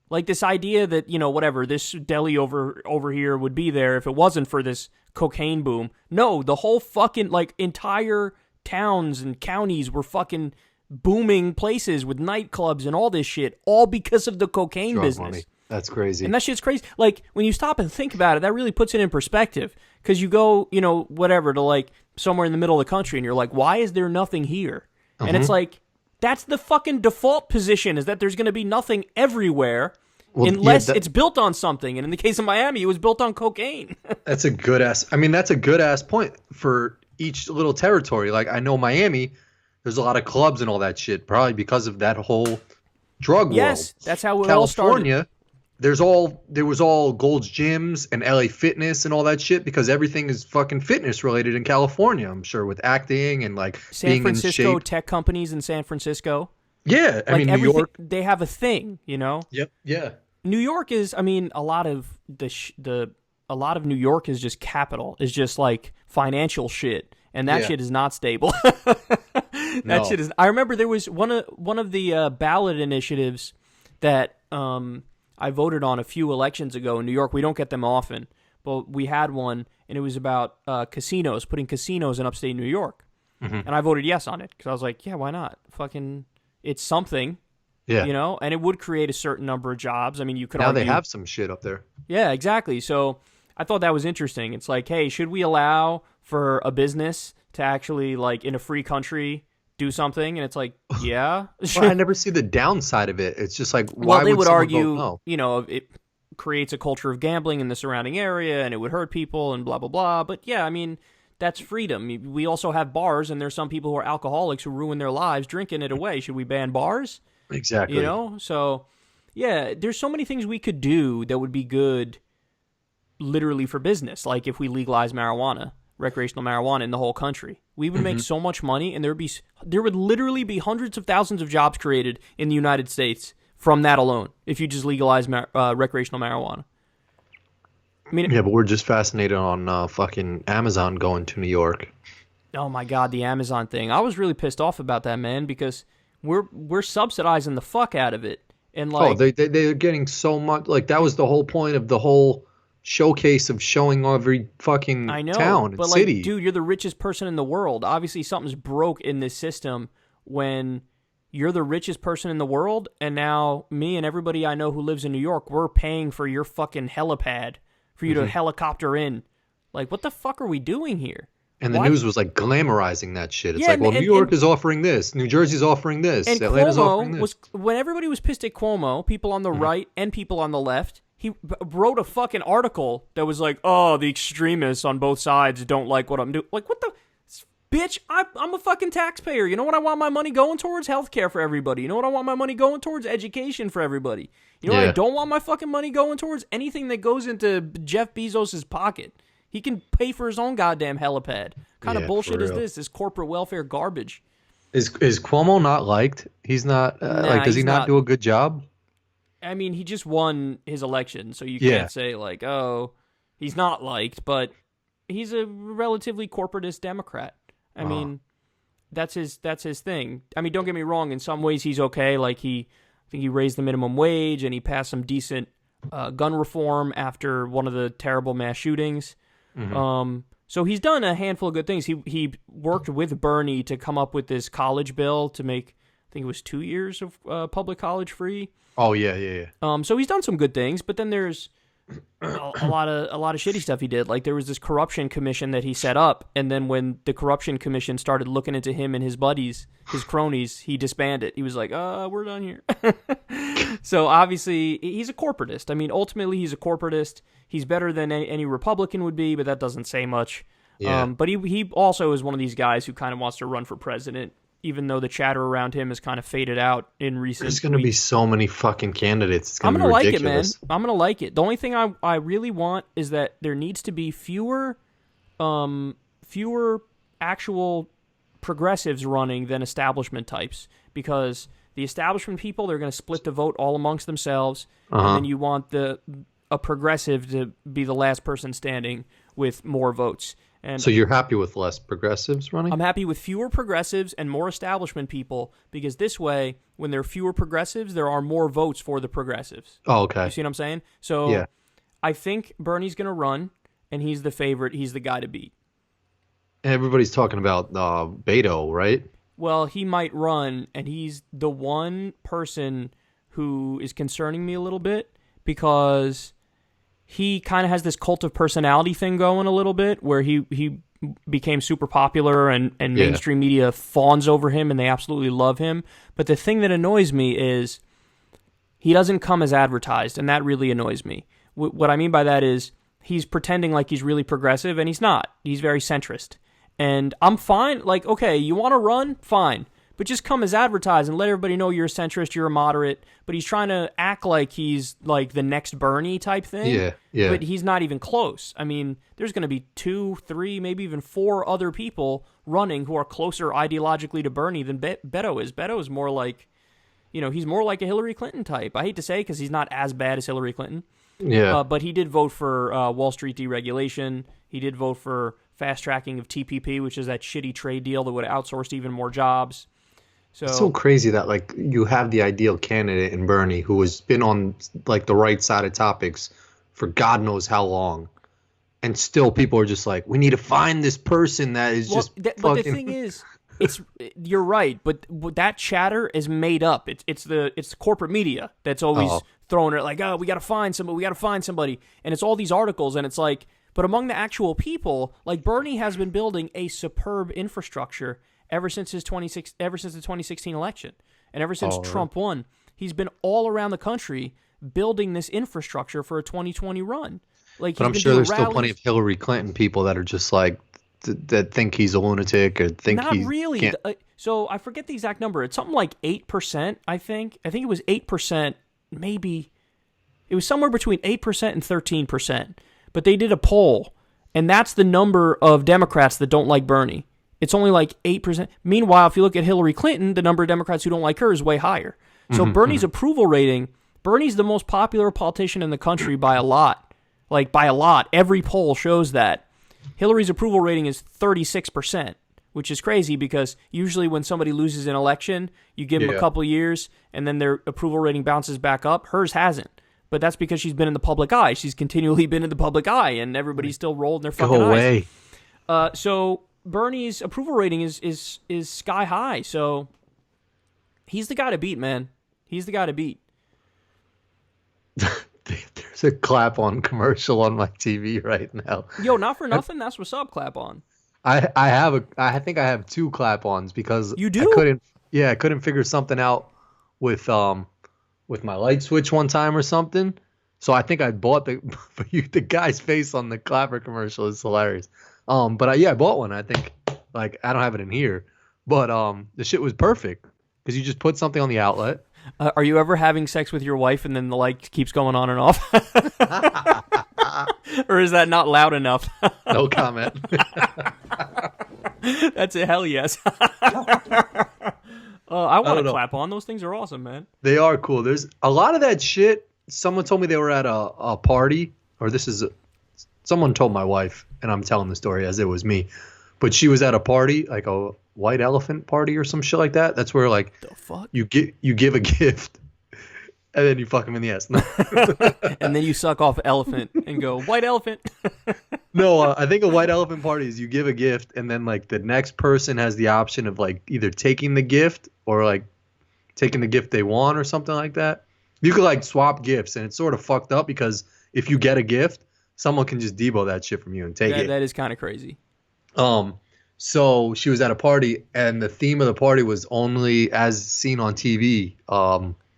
Like this idea that, whatever, this deli over here would be there if it wasn't for this cocaine boom. No, the whole fucking, like, entire towns and counties were fucking booming places with nightclubs and all this shit, all because of the cocaine Drug business. money. That's crazy. And that shit's crazy. Like, when you stop and think about it, that really puts it in perspective. Because you go, whatever, to, like, somewhere in the middle of the country, and you're like, why is there nothing here? And it's like, that's the fucking default position, is that there's going to be nothing everywhere unless it's built on something. And in the case of Miami, it was built on cocaine. That's a good ass. I mean, that's a good ass point for each little territory. Like, I know Miami, there's a lot of clubs and all that shit, probably because of that whole drug Yes, world. that's how it all started. California, there was all Gold's Gyms and LA Fitness and all that shit because everything is fucking fitness related in California. I'm sure with acting and like San being Francisco, in shape. tech companies in San Francisco. Yeah, I Like mean New everything, York. they have a thing, Yep. Yeah. New York is, I mean, a lot of a lot of New York is just capital, is just like financial shit, and that Yeah. shit is not stable. That No. shit is. I remember there was one of the ballot initiatives that I voted on a few elections ago in New York. We don't get them often, but we had one, and it was about casinos, putting casinos in upstate New York, and I voted yes on it because I was like, yeah, why not? Fucking, it's something. Yeah. And it would create a certain number of jobs. I mean, you could Now argue. they have some shit up there. Yeah, exactly. So I thought that was interesting. It's like, hey, should we allow for a business to actually, like, in a free country, do something? And it's like, yeah. Well, I never see the downside of it. It's just like, why Well, they would someone argue, vote no? It creates a culture of gambling in the surrounding area, and it would hurt people, and blah, blah, blah. But yeah, I mean, that's freedom. We also have bars, and there's some people who are alcoholics who ruin their lives drinking it away. Should we ban bars? Exactly. So yeah, there's so many things we could do that would be good literally for business. Like if we legalize marijuana, recreational marijuana in the whole country, we would make so much money, and there would literally be hundreds of thousands of jobs created in the United States from that alone if you just legalize recreational marijuana. I mean, Yeah, but we're just fascinated on fucking Amazon going to New York. oh my God, the Amazon thing. I was really pissed off about that, man, because we're subsidizing the fuck out of it. And like, They're getting so much. Like, that was the whole point of the whole showcase of showing every fucking I know, town and but city. like, dude, you're the richest person in the world. Obviously, something's broke in this system when you're the richest person in the world, and now me and everybody I know who lives in New York, we're paying for your fucking helipad for you to helicopter in. Like, what the fuck are we doing here? And the news was like glamorizing that shit. It's Yeah, like, well, New York is offering this, New Jersey's offering this, and Atlanta's offering Cuomo this. when everybody was pissed at Cuomo, people on the right and people on the left, he wrote a fucking article that was like, oh, the extremists on both sides don't like what I'm doing. Like, what the... Bitch, I'm a fucking taxpayer. You know what I want my money going towards? Healthcare for everybody. You know what I want my money going towards? Education for everybody. You know what I don't want my fucking money going towards? Anything that goes into Jeff Bezos' pocket. He can pay for his own goddamn helipad. What kind of bullshit is this? This corporate welfare garbage. Is Cuomo not liked? He's not, does he not do a good job? I mean, he just won his election, so you can't say, like, oh, he's not liked, but he's a relatively corporatist Democrat. I mean, that's his thing. I mean, don't get me wrong. In some ways, he's okay. Like I think he raised the minimum wage and he passed some decent gun reform after one of the terrible mass shootings. So he's done a handful of good things. He worked with Bernie to come up with this college bill to make, I think it was 2 years of public college free. Oh yeah. So he's done some good things, but then there's a lot of shitty stuff he did. Like there was this corruption commission that he set up, and then when the corruption commission started looking into him and his buddies, his cronies, he disbanded. He was like, we're done here. So obviously he's a corporatist. I mean, ultimately he's a corporatist. He's better than any Republican would be, but that doesn't say much. Yeah. But he also is one of these guys who kind of wants to run for president, even though the chatter around him has kind of faded out in recent There's going to be so many fucking candidates. It's I'm going to be like ridiculous. it, man. I'm going to like it. The only thing I really want is that there needs to be fewer actual progressives running than establishment types, because the establishment people, they're going to split the vote all amongst themselves, and then you want a progressive to be the last person standing with more votes. And so you're happy with less progressives running? I'm happy with fewer progressives and more establishment people, because this way, when there are fewer progressives, there are more votes for the progressives. Oh, okay. You see what I'm saying? So I think Bernie's going to run, and he's the favorite. He's the guy to beat. Everybody's talking about Beto, right? Well, he might run, and he's the one person who is concerning me a little bit, because he kind of has this cult of personality thing going a little bit, where he became super popular and mainstream media fawns over him and they absolutely love him. But the thing that annoys me is he doesn't come as advertised, and that really annoys me. What I mean by that is he's pretending like he's really progressive, and he's not. He's very centrist. And I'm fine. Like, okay, you want to run? Fine. But just come as advertised and let everybody know you're a centrist, you're a moderate. But he's trying to act like he's like the next Bernie type thing. Yeah. But he's not even close. I mean, there's going to be 2, 3, maybe even 4 other people running who are closer ideologically to Bernie than Beto is. Beto is more like, he's more like a Hillary Clinton type. I hate to say, because he's not as bad as Hillary Clinton. Yeah. But he did vote for Wall Street deregulation. He did vote for fast tracking of TPP, which is that shitty trade deal that would have outsourced even more jobs. So, it's so crazy that like you have the ideal candidate in Bernie who has been on like the right side of topics for God knows how long, and still people are just like, we need to find this person that is But the thing is, you're right, but that chatter is made up. It's the corporate media that's always throwing it like, we got to find somebody, and it's all these articles, and it's like, but among the actual people, like Bernie has been building a superb infrastructure ever since the 2016 election, and ever since Trump won. He's been all around the country building this infrastructure for a 2020 run. Like, but I'm sure there's still plenty of Hillary Clinton people that are just like that think he's a lunatic or think not really. So I forget the exact number. It's something like 8%. I think it was 8%. Maybe it was somewhere between 8% and 13%. But they did a poll, and that's the number of Democrats that don't like Bernie. It's only like 8%. Meanwhile, if you look at Hillary Clinton, the number of Democrats who don't like her is way higher. So Bernie's approval rating, Bernie's the most popular politician in the country by a lot. Like, by a lot. Every poll shows that. Hillary's approval rating is 36%, which is crazy because usually when somebody loses an election, you give them a couple years, and then their approval rating bounces back up. Hers hasn't. But that's because she's been in the public eye. She's continually been in the public eye, and everybody's still rolled their fucking eyes. Go away. So Bernie's approval rating is sky high. So He's the guy to beat, man. He's the guy to beat. There's a clap-on commercial on my TV right now. Yo, not for nothing. That's what's up, clap on. I think I have two clap-ons because You do? I couldn't figure something out with my light switch one time or something. So I think I bought the guy's face on the clapper commercial is hilarious. But I bought one. I think like I don't have it in here, but the shit was perfect because you just put something on the outlet. Are you ever having sex with your wife and then the light keeps going on and off? Or is that not loud enough? No comment. That's a hell yes. I want to clap on. Those things are awesome, man. They are cool. There's a lot of that shit. Someone told me they were at a party, or someone told my wife, and I'm telling the story as it was me. But she was at a party, like a white elephant party or some shit like that. That's where like the fuck? you give a gift and then you fuck him in the ass. No. And then you suck off elephant and go, white elephant. No, I think a white elephant party is you give a gift and then like the next person has the option of like either taking the gift or like taking the gift they want or something like that. You could like swap gifts and it's sort of fucked up because if you get a gift, someone can just debo that shit from you and take it. That is kind of crazy. So she was at a party and the theme of the party was only as seen on TV.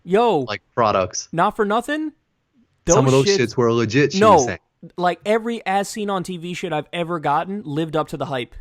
Like products. Not for nothing. Some of those shits were legit. She was saying. Like every as seen on TV shit I've ever gotten lived up to the hype.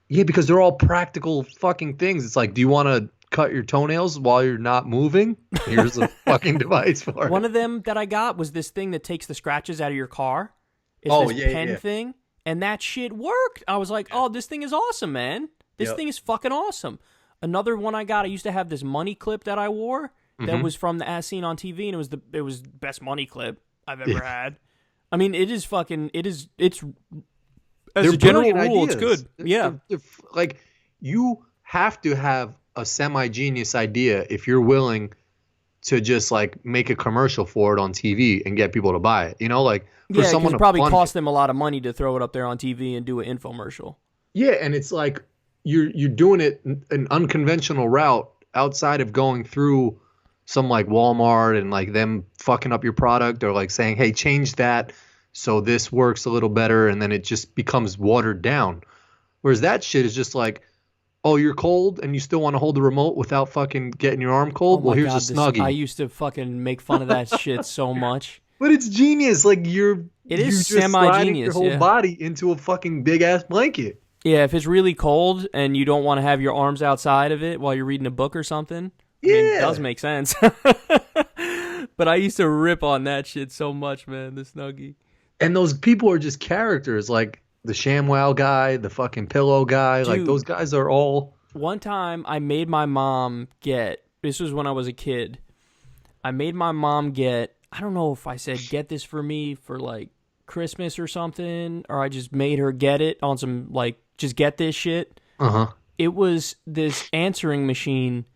Yeah, because they're all practical fucking things. It's like, do you want to cut your toenails while you're not moving? Here's a fucking device for it. One of them that I got was this thing that takes the scratches out of your car. It's this pen thing. And that shit worked. I was like, oh, this thing is awesome, man. This thing is fucking awesome. Another one I got, I used to have this money clip that I wore that was from the As Seen on TV, and it was the best money clip I've ever had. I mean, it's as a general rule, it's good. They're like, you have to have a semi-genius idea if you're willing to just like make a commercial for it on TV and get people to buy it. You know, like for someone it probably cost them a lot of money to throw it up there on TV and do an infomercial. Yeah, and it's like you're doing it an unconventional route outside of going through some like Walmart and like them fucking up your product or like saying, hey, change that so this works a little better, and then it just becomes watered down. Whereas that shit is just like, oh, you're cold and you still want to hold the remote without fucking getting your arm cold? Well, here's a Snuggie. I used to fucking make fun of that shit so much. But it's genius. Like it is semi-genius. Your whole body into a fucking big ass blanket. Yeah, if it's really cold and you don't want to have your arms outside of it while you're reading a book or something, I mean, it does make sense. But I used to rip on that shit so much, man, the Snuggie. And those people are just characters, like the ShamWow guy, the fucking pillow guy. Dude, like those guys are all... One time I made my mom this was when I was a kid, I made my mom I don't know if I said get this for me for like Christmas or something, or I just made her get it on some like, just get this shit. It was this answering machine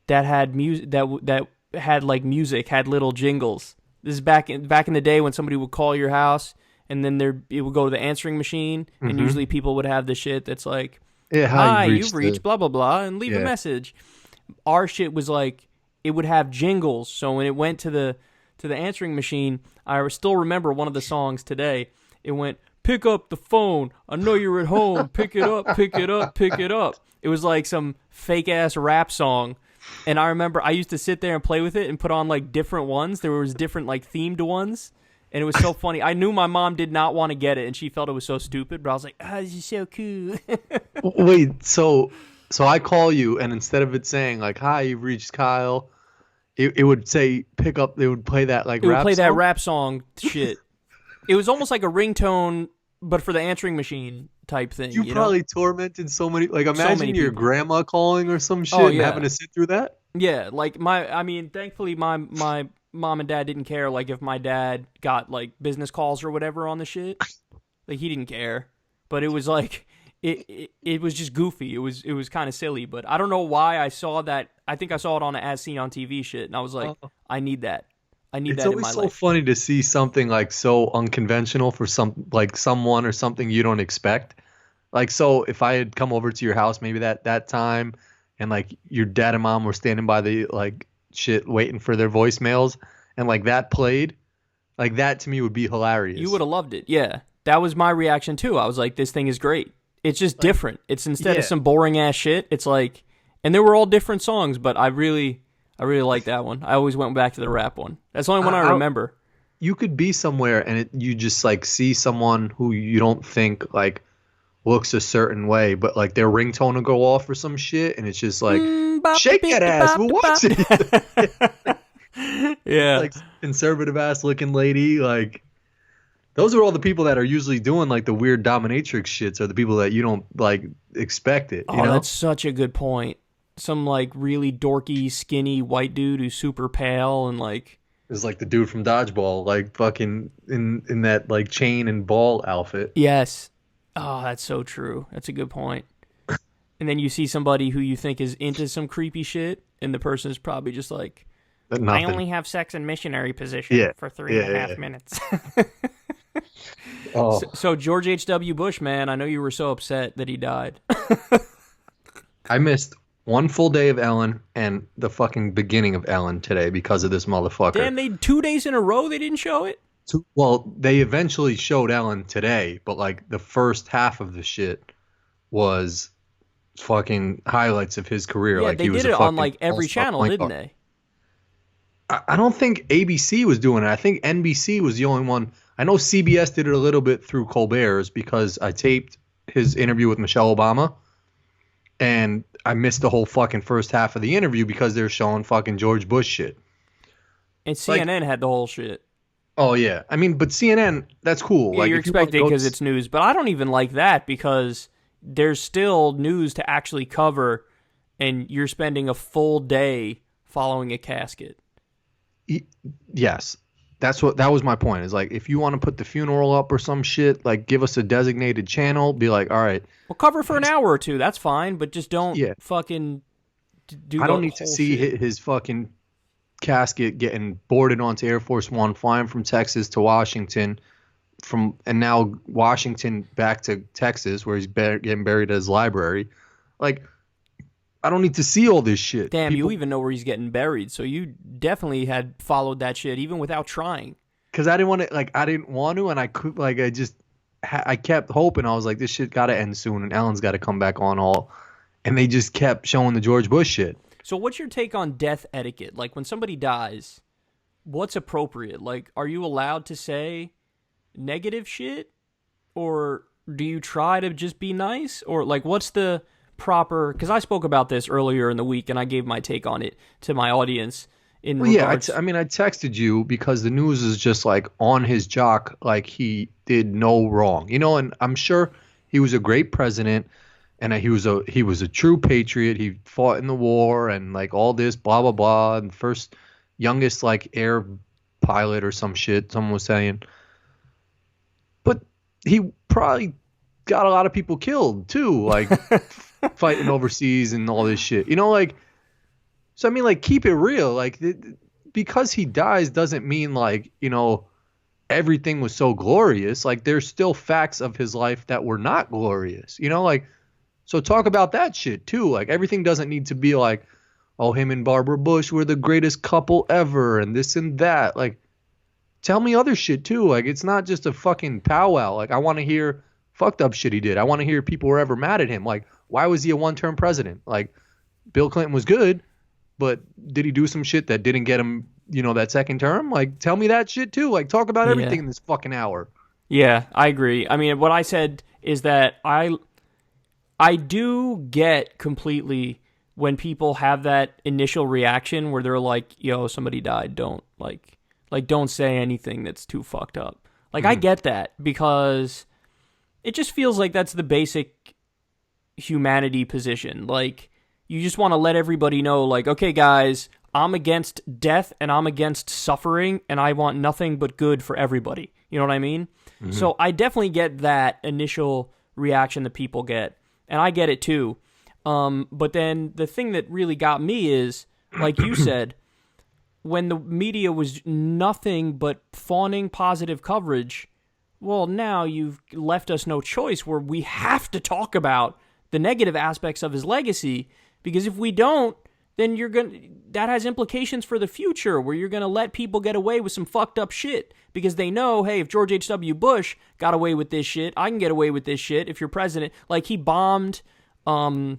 that had music, that had like music, had little jingles. This is back in the day when somebody would call your house and then it would go to the answering machine, and usually people would have the shit that's like, hi, you've reached blah, blah, blah, and leave a message. Our shit was like, it would have jingles, so when it went to the answering machine, I still remember one of the songs today. It went, pick up the phone, I know you're at home, pick it up, pick it up, pick it up. It was like some fake-ass rap song. And I remember I used to sit there and play with it and put on like different ones. There was different like themed ones. And it was so funny. I knew my mom did not want to get it and she felt it was so stupid. But I was like, this is so cool. Wait, so I call you and instead of it saying like, hi, you've reached Kyle, it would say pick up. They would play that like rap song? It would play that rap song shit. It was almost like a ringtone, but for the answering machine type thing. You probably tormented so many. Like imagine your grandma calling or some shit and having to sit through that. Yeah, like thankfully my mom and dad didn't care. Like if my dad got like business calls or whatever on the shit, like he didn't care. But it was like it was just goofy. It was kind of silly. But I don't know why I saw that. I think I saw it on an As Seen on TV shit, and I was like, I need that. I need that in my life. It's always so funny to see something like so unconventional for someone or something you don't expect. Like, so if I had come over to your house maybe that time and like your dad and mom were standing by the like shit waiting for their voicemails, and like that played, like that to me would be You hilarious. would have loved it. Yeah. That was my reaction too. I was like, this thing is great. It's just Like, different. It's instead of yeah, some boring ass shit, it's like, and they were all different songs, but I really like that one. I always went back to the rap one. That's the only one I remember. you could be somewhere and you just like see someone who you don't think like looks a certain way, but like their ringtone will go off or some shit, and it's just like, shake that ass, we'll watch it. Yeah. Like conservative ass looking lady, like those are all the people that are usually doing like the weird dominatrix shits, are the people that you don't like expect it. You Oh, know, that's such a good point. Some like really dorky, skinny white dude who's super pale and like, it's like the dude from Dodgeball, like fucking in that like chain and ball outfit. yes. Oh, that's so true. That's a good point. And then you see somebody who you think is into some creepy shit, and the person is probably just like, But I nothing. only have sex in missionary position Yeah. for 3.5 Yeah. minutes. Oh, So George H.W. Bush, man, I know you were so upset that he died. I missed one full day of Ellen and the fucking beginning of Ellen today because of this motherfucker. Damn, 2 days in a row they didn't show it? Well, they eventually showed Ellen today, but like the first half of the shit was fucking highlights of his career. Yeah, like they he was did a it on fucking like every all-star channel, point didn't guard. they? I don't think ABC was doing it. I think NBC was the only one. I know CBS did it a little bit through Colbert's because I taped his interview with Michelle Obama, and I missed the whole fucking first half of the interview because they're showing fucking George Bush shit. And Like, CNN had the whole shit. oh yeah, I mean, but CNN, that's cool. Yeah, Like you're if you wanna expecting go because to- it's news, but I don't even like that because there's still news to actually cover, and you're spending a full day following a casket. yes, that was my point. Is like if you want to put the funeral up or some shit, like give us a designated channel. Be like, all right, Well, cover for an hour or two, that's fine, but just don't yeah, fucking do I don't the need to whole see shit. his fucking casket getting boarded onto Air Force One, flying from Texas to Washington, and now Washington back to Texas, where he's getting buried at his library. Like, I don't need to see all this shit. Damn, you even know where he's getting buried, so you definitely had followed that shit even without trying. Because I didn't want to, like, I didn't want to, and I could, like, I kept hoping. I was like, this shit got to end soon, and Ellen's got to come back on all, and they just kept showing the George Bush shit. So what's your take on death etiquette? Like when somebody dies, what's appropriate? Like, are you allowed to say negative shit? Or do you try to just be nice? Or like what's the proper, because I spoke about this earlier in the week and I gave my take on it to my audience in Well, yeah, regards. I mean, I texted you because the news is just like on his jock, like he did no wrong, you know. And I'm sure he was a great president, and he was a true patriot. He fought in the war and like all this blah blah blah, and first youngest like air pilot or some shit. Someone was saying, but he probably got a lot of people killed too, like fighting overseas and all this shit, you know, like. So I mean, like, keep it real. Like, because he dies doesn't mean like, you know, everything was so glorious. Like, there's still facts of his life that were not glorious. You know, like, so talk about that shit too. Like, everything doesn't need to be like, oh, him and Barbara Bush were the greatest couple ever and this and that. Like, tell me other shit too. Like, it's not just a fucking powwow. Like, I want to hear fucked up shit he did. I want to hear people were ever mad at him. Like, why was he a one-term president? Like, Bill Clinton was good, but did he do some shit that didn't get him, you know, that second term? Like, tell me that shit too. Like, talk about everything in this fucking hour. Yeah, I agree. I mean, what I said is that I do get completely when people have that initial reaction where they're like, "Yo, somebody died. Don't don't say anything that's too fucked up." Like, I get that because it just feels like that's the basic humanity position. Like, you just want to let everybody know, like, okay, guys, I'm against death and I'm against suffering and I want nothing but good for everybody. You know what I mean? Mm-hmm. So I definitely get that initial reaction that people get, and I get it too. But then the thing that really got me is, like you said, when the media was nothing but fawning positive coverage, well, now you've left us no choice where we have to talk about the negative aspects of his legacy Because if we don't, then that has implications for the future where you're going to let people get away with some fucked up shit because they know, hey, if George H.W. Bush got away with this shit, I can get away with this shit if you're president. Like, he bombed an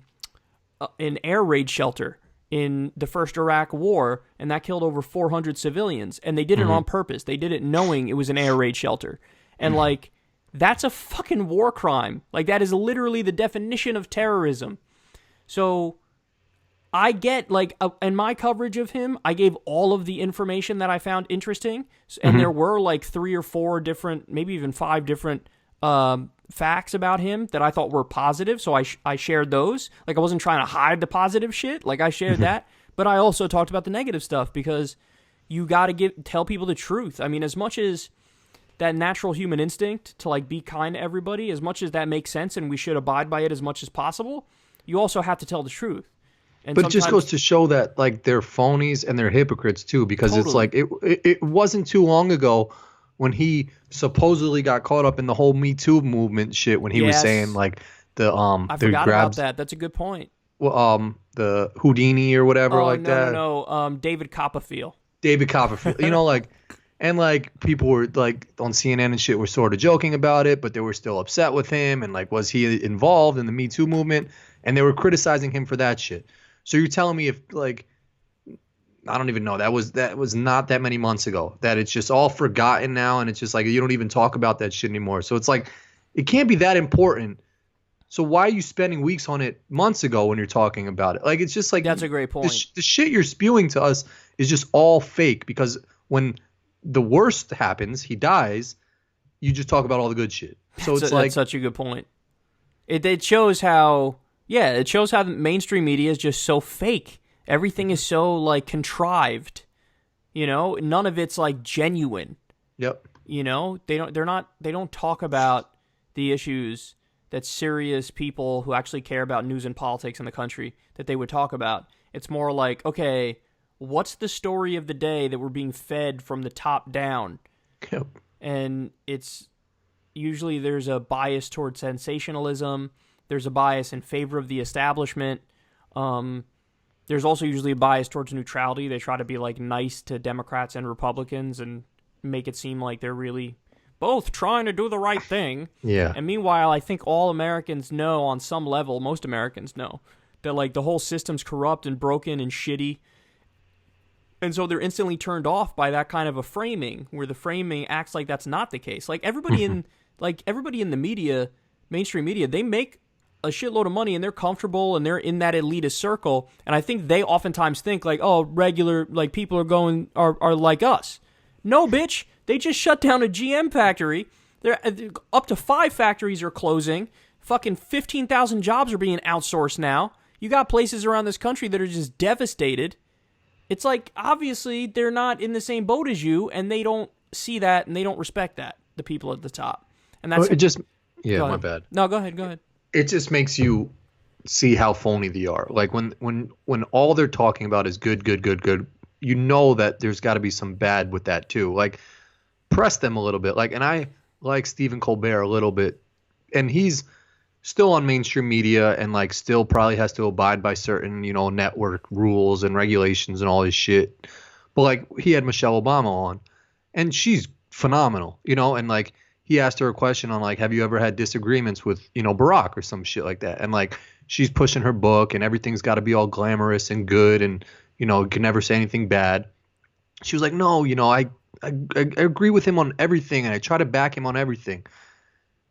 air raid shelter in the first Iraq war, and that killed over 400 civilians, and they did it on purpose. They did it knowing it was an air raid shelter. And, like, that's a fucking war crime. Like, that is literally the definition of terrorism. So I get, like, in my coverage of him, I gave all of the information that I found interesting, and there were, like, 3 or 4 different, maybe even 5 different facts about him that I thought were positive, so I shared those. Like, I wasn't trying to hide the positive shit. Like, I shared that, but I also talked about the negative stuff because you got to tell people the truth. I mean, as much as that natural human instinct to, like, be kind to everybody, as much as that makes sense and we should abide by it as much as possible, you also have to tell the truth. And but it just goes to show that, like, they're phonies and they're hypocrites too, because It's like it wasn't too long ago when he supposedly got caught up in the whole Me Too movement shit when he was saying, like, I forgot about that. That's a good point. Well, the Houdini or whatever that. No, David Copperfield. David Copperfield. You know, like, and, like, people were, like, on CNN and shit were sort of joking about it, but they were still upset with him and, like, was he involved in the Me Too movement? And they were criticizing him for that shit. So you're telling me if, like, I don't even know, that was not that many months ago, that it's just all forgotten now, and it's just like you don't even talk about that shit anymore. So it's like it can't be that important. So why are you spending weeks on it months ago when you're talking about it? Like, it's just like, that's a great point. The shit you're spewing to us is just all fake, because when the worst happens, he dies, you just talk about all the good shit. So it's like, that's such a good point. It shows how. Yeah, it shows how the mainstream media is just so fake. Everything is so, like, contrived. You know, none of it's, like, genuine. Yep. You know, they don't talk about the issues that serious people who actually care about news and politics in the country that they would talk about. It's more like, okay, what's the story of the day that we're being fed from the top down? Yep. And it's usually there's a bias towards sensationalism. There's a bias in favor of the establishment. There's also usually a bias towards neutrality. They try to be, like, nice to Democrats and Republicans and make it seem like they're really both trying to do the right thing. Yeah. And meanwhile, I think all Americans know on some level, most Americans know, that, like, the whole system's corrupt and broken and shitty. And so they're instantly turned off by that kind of a framing, where the framing acts like that's not the case. Like, everybody in the media, mainstream media, they make a shitload of money and they're comfortable and they're in that elitist circle, and I think they oftentimes think, like, oh, regular, like, people are like us. No, bitch, they just shut down a GM factory. They're up to 5 factories are closing. Fucking 15,000 jobs are being outsourced now. You got places around this country that are just devastated. It's like, obviously they're not in the same boat as you, and they don't see that and they don't respect that, the people at the top. And that's my bad. No, go ahead. It just makes you see how phony they are. Like, when all they're talking about is good, you know that there's got to be some bad with that too. Like, press them a little bit. Like, and I like Stephen Colbert a little bit, and he's still on mainstream media and, like, still probably has to abide by certain, you know, network rules and regulations and all this shit. But, like, he had Michelle Obama on, and she's phenomenal, you know, and, like, he asked her a question on, like, have you ever had disagreements with, you know, Barack or some shit like that? And, like, she's pushing her book and everything's got to be all glamorous and good and, you know, can never say anything bad. She was like, no, you know, I agree with him on everything and I try to back him on everything.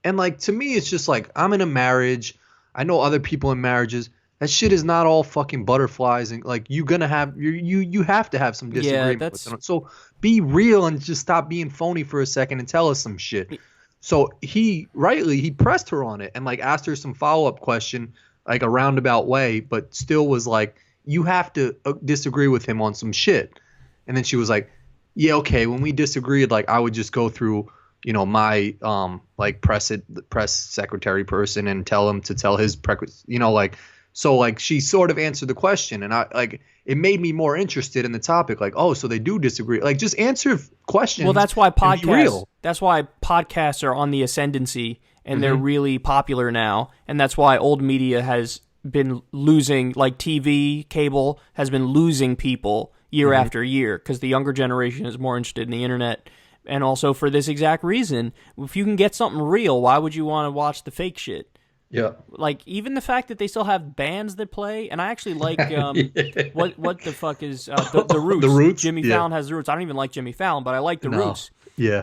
And, like, to me, it's just like, I'm in a marriage. I know other people in marriages. That shit is not all fucking butterflies, and, like, you have to have some disagreement with them. So be real and just stop being phony for a second and tell us some shit. So he pressed her on it and, like, asked her some follow-up question, like, a roundabout way, but still was like, you have to disagree with him on some shit. And then she was like, yeah, okay, when we disagreed, like, I would just go through, you know, my like press secretary person and tell him to tell his you know, like, so, like, she sort of answered the question, and I, like, it made me more interested in the topic. Like, oh, so they do disagree. Like, just answer questions. Well, that's why podcasts are on the ascendancy, and they're really popular now, and that's why old media has been losing, like TV, cable has been losing people year after year because the younger generation is more interested in the internet. And also for this exact reason, if you can get something real, why would you want to watch the fake shit? Yeah. Like, even the fact that they still have bands that play, and I actually like, what the fuck is, the Roots. The Roots? Jimmy Fallon has the Roots. I don't even like Jimmy Fallon, but I like the Roots. Yeah.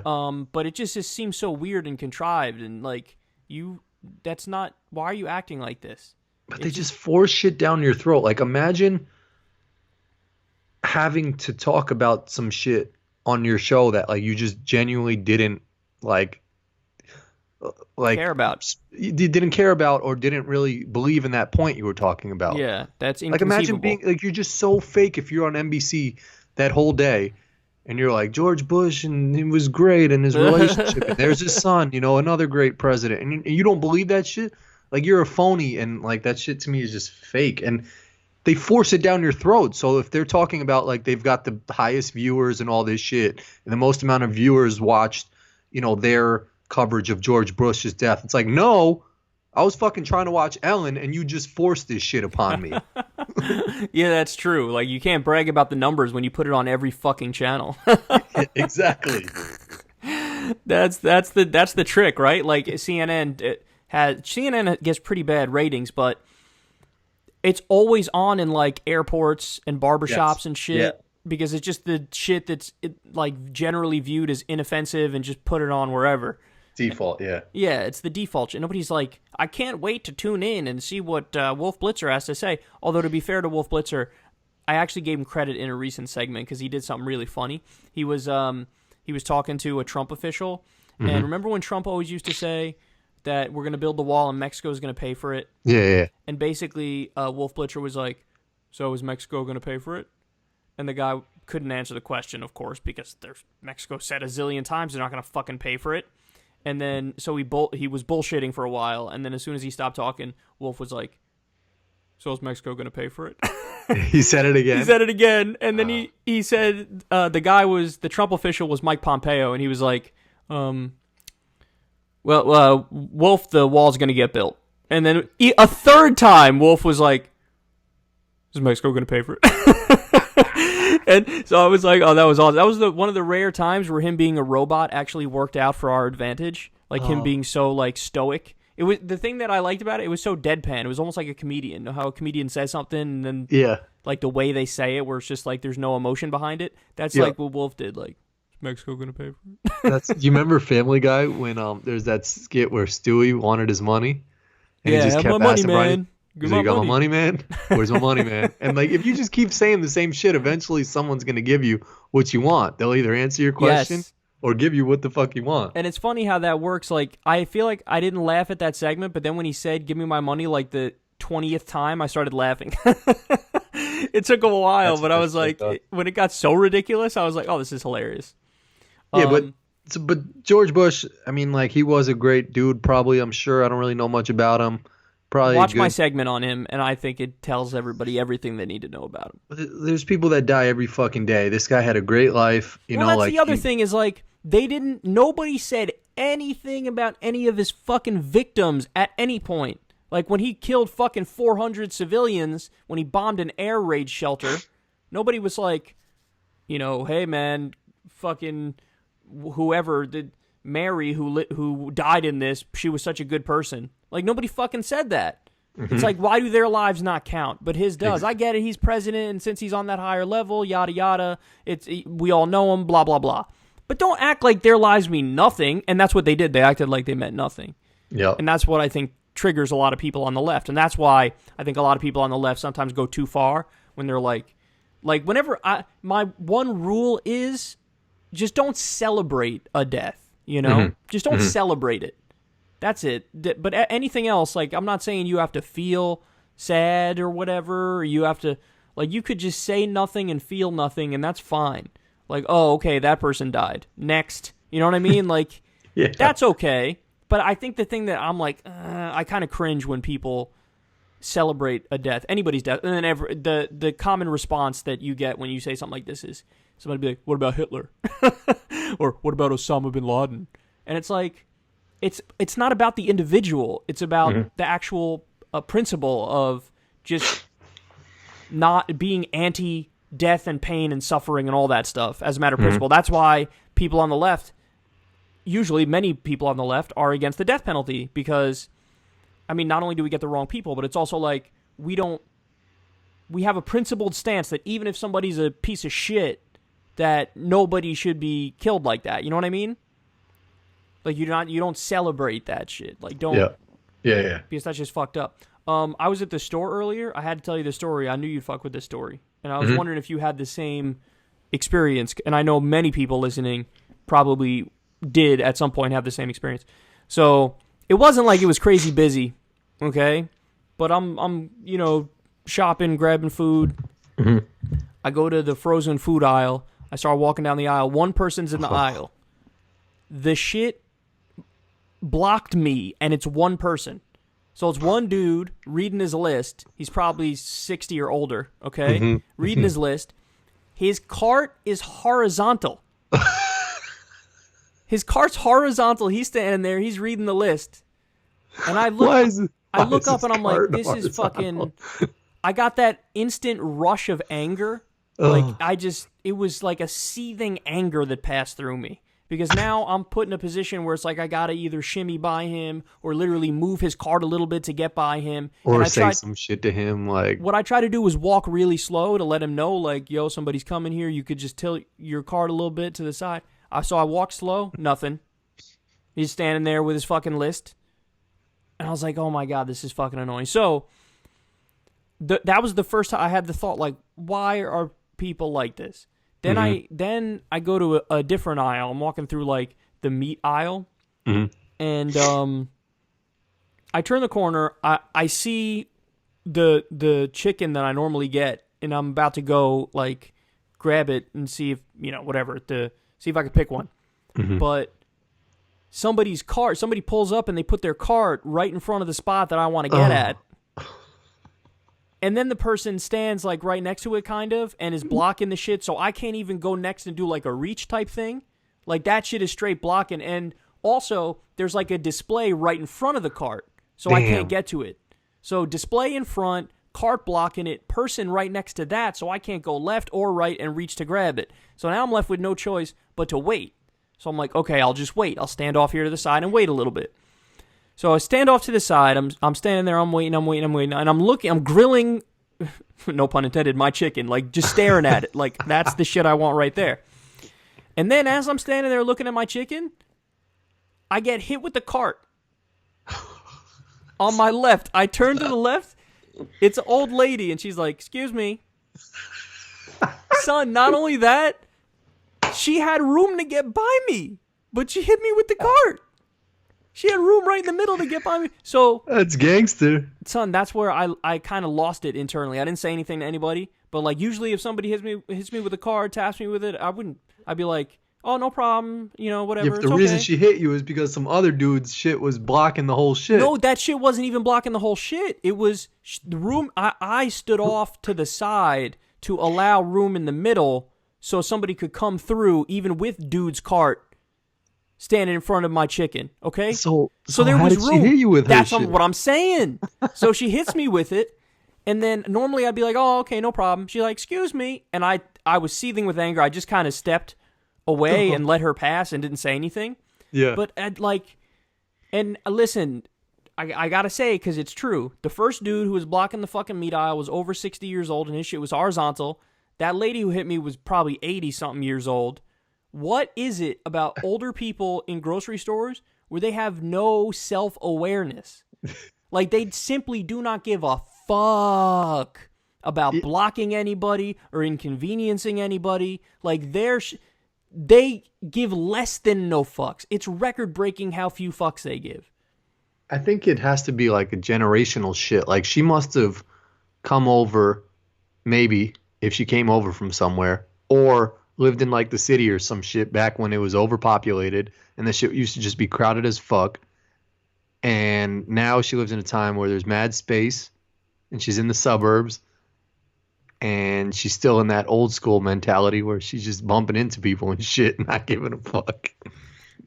But it just seems so weird and contrived, and like, that's not, why are you acting like this? But they just force shit down your throat. Like, imagine having to talk about some shit on your show that, like, you just genuinely didn't, like care about. You didn't care about or didn't really believe in that point you were talking about. Yeah, that's inconceivable. Like, imagine being, like, you're just so fake if you're on NBC that whole day and you're like, George Bush, and it was great, and his relationship, and there's his son, you know, another great president, and you don't believe that shit? Like, you're a phony, and, like, that shit to me is just fake. And they force it down your throat. So if they're talking about, like, they've got the highest viewers and all this shit, and the most amount of viewers watched, you know, their coverage of George Bush's death, it's like, no, I was fucking trying to watch Ellen, and you just forced this shit upon me. Yeah, that's true. Like, you can't brag about the numbers when you put it on every fucking channel. Exactly. That's the trick, right? Like, CNN gets pretty bad ratings, but it's always on in, like, airports and barbershops and shit, because it's just the shit that's like generally viewed as inoffensive, and just put it on wherever. Default, yeah. Yeah, it's the default shit. Nobody's like, I can't wait to tune in and see what Wolf Blitzer has to say. Although, to be fair to Wolf Blitzer, I actually gave him credit in a recent segment because he did something really funny. He was talking to a Trump official, and remember when Trump always used to say that we're going to build the wall and Mexico's going to pay for it? Yeah. And basically, Wolf Blitzer was like, so is Mexico going to pay for it? And the guy couldn't answer the question, of course, because Mexico said a zillion times they're not going to fucking pay for it. And then, so he was bullshitting for a while, and then as soon as he stopped talking, Wolf was like, so is Mexico going to pay for it? He said it again? He said it again, and then he said, the Trump official was Mike Pompeo, and he was like, Wolf, the wall's going to get built. And then a third time, Wolf was like, is Mexico going to pay for it? And so I was like, oh, that was awesome. That was one of the rare times where him being a robot actually worked out for our advantage. Like, him being so, like, stoic. It was the thing that I liked about it was so deadpan. It was almost like a comedian. You know how a comedian says something, and then like the way they say it, where it's just like there's no emotion behind it. That's like what Wolf did. Like, is Mexico going to pay for it? Do you remember Family Guy when there's that skit where Stewie wanted his money? And he just kept asking Brian, you got my money, man? Where's my money, man? And, like, if you just keep saying the same shit, eventually someone's going to give you what you want. They'll either answer your question or give you what the fuck you want. And it's funny how that works. Like, I feel like I didn't laugh at that segment, but then when he said, give me my money, like the 20th time, I started laughing. It took a while, but I was like, when it got so ridiculous, I was like, oh, this is hilarious. Yeah, but George Bush, I mean, like, he was a great dude, probably, I'm sure. I don't really know much about him. Probably watch my segment on him, and I think it tells everybody everything they need to know about him. There's people that die every fucking day. This guy had a great life. That's the other thing is, like, nobody said anything about any of his fucking victims at any point. Like, when he killed fucking 400 civilians, when he bombed an air raid shelter, nobody was like, hey, man, fucking whoever, Mary who died in this, she was such a good person. Like, nobody fucking said that. It's like, why do their lives not count? But his does. I get it. He's president, and since he's on that higher level, yada, yada, we all know him, blah, blah, blah. But don't act like their lives mean nothing, and that's what they did. They acted like they meant nothing. Yeah. And that's what I think triggers a lot of people on the left. And that's why I think a lot of people on the left sometimes go too far when they're like whenever my one rule is just don't celebrate a death, Just don't celebrate it. That's it. But anything else, like, I'm not saying you have to feel sad or whatever, or you have to, like, you could just say nothing and feel nothing, and that's fine. Like, oh, okay, that person died. Next. You know what I mean? Like, that's okay. But I think the thing that I'm like, I kind of cringe when people celebrate a death, anybody's death, and then the common response that you get when you say something like this is somebody be like, what about Hitler? Or what about Osama bin Laden? And it's like, it's not about the individual. It's about the actual a principle of just not being anti-death and pain and suffering and all that stuff as a matter of principle. That's why people on the left, usually many people on the left, are against the death penalty because, I mean, not only do we get the wrong people, but it's also like we have a principled stance that even if somebody's a piece of shit, that nobody should be killed like that. You know what I mean? Like you don't celebrate that shit. Like don't. Yeah. Because that's just fucked up. I was at the store earlier. I had to tell you the story. I knew you'd fuck with this story, and I was wondering if you had the same experience. And I know many people listening probably did at some point have the same experience. So it wasn't like it was crazy busy, okay? But I'm shopping, grabbing food. I go to the frozen food aisle. I start walking down the aisle. One person's in the aisle. The shit blocked me, and it's one person. So it's one dude reading his list. He's probably 60 or older, okay? Reading his list. His cart is horizontal. His cart's horizontal. He's standing there. He's reading the list. And I look up and I'm like, this is fucking... I got that instant rush of anger. Like, it was like a seething anger that passed through me. Because now I'm put in a position where it's like I got to either shimmy by him or literally move his cart a little bit to get by him. Or say some shit to him. Like what I try to do is walk really slow to let him know, like, yo, somebody's coming here. You could just tilt your cart a little bit to the side. So I walked slow, nothing. He's standing there with his fucking list. And I was like, oh my God, this is fucking annoying. So that was the first time I had the thought, like, why are people like this? Then I go to a different aisle. I'm walking through like the meat aisle, and I turn the corner. I see the chicken that I normally get, and I'm about to go like grab it and see if whatever to see if I could pick one. But somebody pulls up and they put their cart right in front of the spot that I want to get at. And then the person stands like right next to it kind of and is blocking the shit, so I can't even go next and do like a reach type thing. Like that shit is straight blocking. And also there's like a display right in front of the cart, so I can't get to it. So display in front, cart blocking it, person right next to that, so I can't go left or right and reach to grab it. So now I'm left with no choice but to wait. So I'm like, okay, I'll just wait. I'll stand off here to the side and wait a little bit. So I stand off to the side. I'm standing there. I'm waiting, and I'm looking. I'm grilling, no pun intended, my chicken. Like just staring at it. Like that's the shit I want right there. And then as I'm standing there looking at my chicken, I get hit with the cart on my left. I turn to the left. It's an old lady, and she's like, "Excuse me, son." Not only that, she had room to get by me, but she hit me with the cart. She had room right in the middle to get by me. So that's gangster. Son, that's where I kind of lost it internally. I didn't say anything to anybody, but like usually if somebody hits me with a card, taps me with it, I'd be like, "Oh, no problem, whatever." Yeah, the reason she hit you is because some other dude's shit was blocking the whole shit. No, that shit wasn't even blocking the whole shit. It was the room. I stood off to the side to allow room in the middle so somebody could come through even with dude's cart standing in front of my chicken, okay? So there how was did room. She hit you with That's her shit? what I'm saying. So she hits me with it, and then normally I'd be like, "Oh, okay, no problem." She's like, "Excuse me," and I was seething with anger. I just kind of stepped away and let her pass and didn't say anything. Yeah. But and listen, I gotta say, because it's true, the first dude who was blocking the fucking meat aisle was over 60 years old, and his shit was horizontal. That lady who hit me was probably 80-something years old. What is it about older people in grocery stores where they have no self-awareness? Like, they simply do not give a fuck about blocking anybody or inconveniencing anybody. Like, they give less than no fucks. It's record-breaking how few fucks they give. I think it has to be like a generational shit. Like, she must have come over, maybe, if she came over from somewhere, or lived in like the city or some shit back when it was overpopulated and the shit used to just be crowded as fuck. And now she lives in a time where there's mad space and she's in the suburbs and she's still in that old school mentality where she's just bumping into people and shit and not giving a fuck.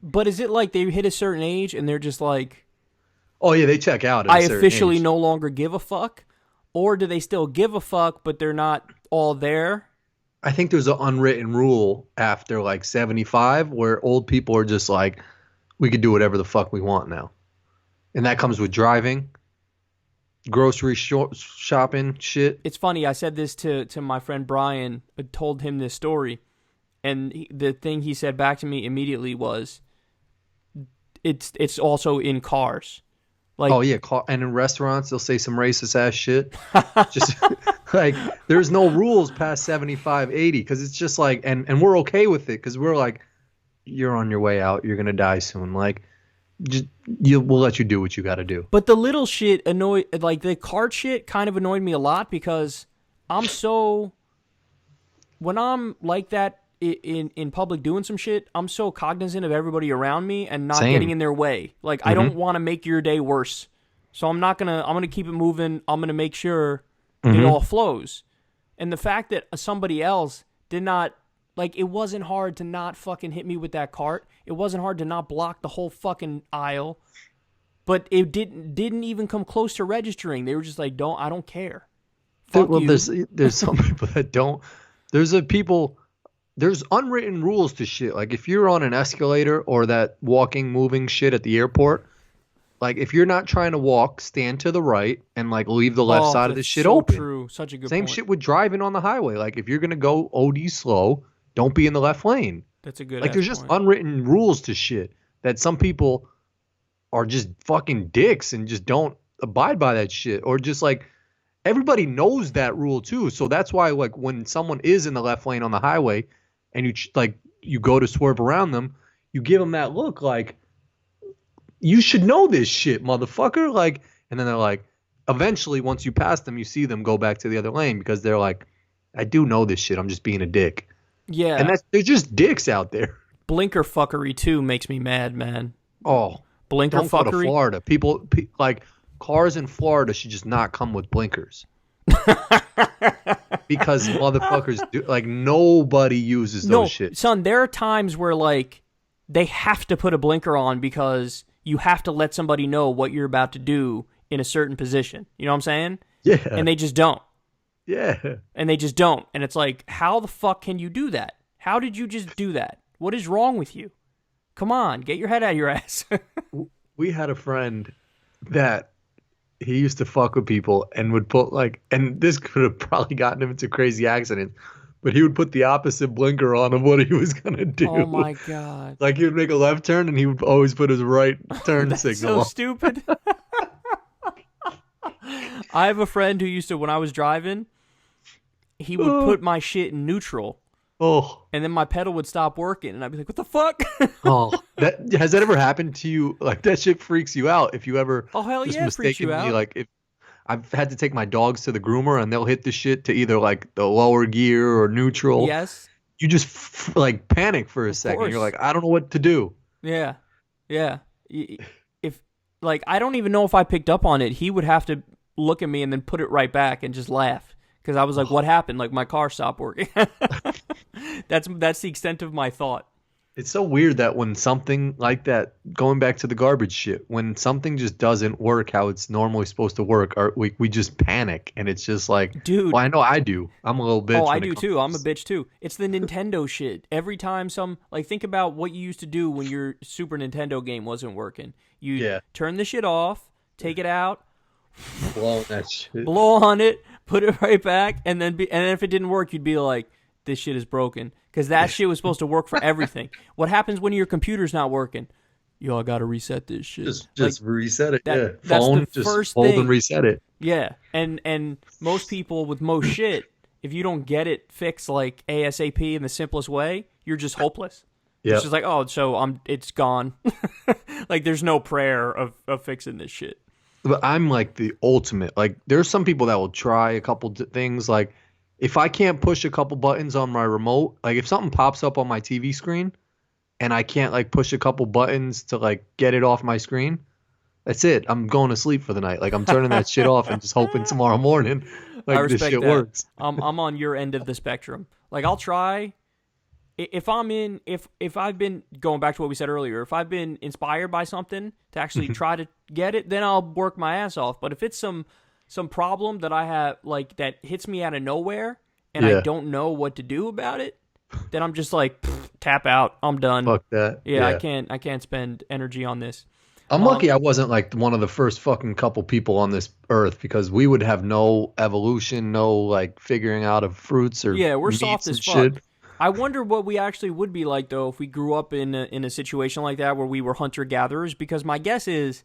But is it like they hit a certain age and they're just like, Oh yeah, they check out at I a certain officially age. no longer give a fuck? Or do they still give a fuck, but they're not all there? I think there's an unwritten rule after like 75 where old people are just like, we could do whatever the fuck we want now. And that comes with driving, grocery shopping, shit. It's funny. I said this to my friend Brian. I told him this story, and the thing he said back to me immediately was, "It's also in cars." Like, Oh yeah, and in restaurants they'll say some racist ass shit. Just like there's no rules past 75, 80 because it's just like and we're okay with it because we're like, you're on your way out, you're gonna die soon. Like, just we'll let you do what you got to do. but the little shit like the cart shit kind of annoyed me a lot because I'm so when I'm like that in public doing some shit, I'm so cognizant of everybody around me and not Same. getting in their way. Like I don't want to make your day worse. So I'm gonna keep it moving. I'm gonna make sure it all flows. And the fact that somebody else did not like it wasn't hard to not fucking hit me with that cart. It wasn't hard to not block the whole fucking aisle. But it didn't even come close to registering. They were just like, I don't care. Fuck Well, you. there's some people that don't. There's unwritten rules to shit. Like if you're on an escalator or that walking, moving shit at the airport, like if you're not trying to walk, stand to the right and like leave the left side of the that's shit so open. True. Such a good Same point. shit with driving on the highway. Like if you're gonna go OD slow, don't be in the left lane. That's a good Like there's just unwritten rules to shit that some people are just fucking dicks and just don't abide by that shit. Or just like everybody knows that rule too. So that's why like when someone is in the left lane on the highway and you go to swerve around them, you give them that look like you should know this shit, motherfucker. Like, and then they're like, eventually once you pass them, you see them go back to the other lane because they're like, I do know this shit. I'm just being a dick. Yeah. And they're just dicks out there. Blinker fuckery too makes me mad, man. Oh, Blinker don't go to fuckery. Florida. People like cars in Florida should just not come with blinkers. Because motherfuckers do like nobody uses those shit. Son, there are times where like they have to put a blinker on because you have to let somebody know what you're about to do in a certain position. You know what I'm saying? Yeah. And they just don't. Yeah. And they just don't. And it's like, how the fuck can you do that? How did you just do that? What is wrong with you? Come on, get your head out of your ass. We had a friend that he used to fuck with people and would put like, and this could have probably gotten him into crazy accidents, but he would put the opposite blinker on of what he was going to do. Oh my God. Like he would make a left turn and he would always put his right turn That's signal so on. stupid. I have a friend who used to, when I was driving, he would put my shit in neutral. Oh, And then my pedal would stop working, and I'd be like, "What the fuck?" oh, has that ever happened to you? Like that shit freaks you out if you ever. Oh hell just yeah, it freaks you mistakenly, out. like if I've had to take my dogs to the groomer and they'll hit the shit to either like the lower gear or neutral. Yes. You just like panic for a second. course. You're like, I don't know what to do. Yeah. Yeah. If like I don't even know if I picked up on it, he would have to look at me and then put it right back and just laugh because I was like, "What happened?" Like my car stopped working. That's the extent of my thought. It's so weird that when something like that, going back to the garbage shit, when something just doesn't work how it's normally supposed to work, we just panic and it's just like, Dude. Well, I know I do. I'm a little bitch. Oh, I when it do comes too. to I'm a bitch too. It's the Nintendo shit. Every time think about what you used to do when your Super Nintendo game wasn't working. You turn the shit off, take it out, blowing that shit. blow on it, put it right back, and then if it didn't work, you'd be like, "This shit is broken," because that shit was supposed to work for everything. What happens when your computer's not working? Yo, I gotta reset this shit. Just reset it. That's Phone, the just first hold thing. and reset it. Yeah, and most people with most shit, if you don't get it fixed like ASAP in the simplest way, you're just hopeless. Yeah. It's just like, oh, so it's gone. Like there's no prayer of fixing this shit. But I'm like the ultimate. Like there's some people that will try a couple things. Like if I can't push a couple buttons on my remote, like if something pops up on my TV screen and I can't like push a couple buttons to like get it off my screen, that's it. I'm going to sleep for the night. Like I'm turning that shit off and just hoping tomorrow morning like I this respect shit that. works. I'm on your end of the spectrum. Like I'll try. if I've been going back to what we said earlier, if I've been inspired by something to actually try to get it, then I'll work my ass off. But if it's some problem that I have, like, that hits me out of nowhere and I don't know what to do about it, then I'm just like, tap out. I'm done. Fuck that. Yeah, I can't spend energy on this. I'm lucky I wasn't like one of the first fucking couple people on this earth, because we would have no evolution, no like figuring out of fruits or we're soft as fuck. Shit. I wonder what we actually would be like, though, if we grew up in a situation like that where we were hunter-gatherers, because my guess is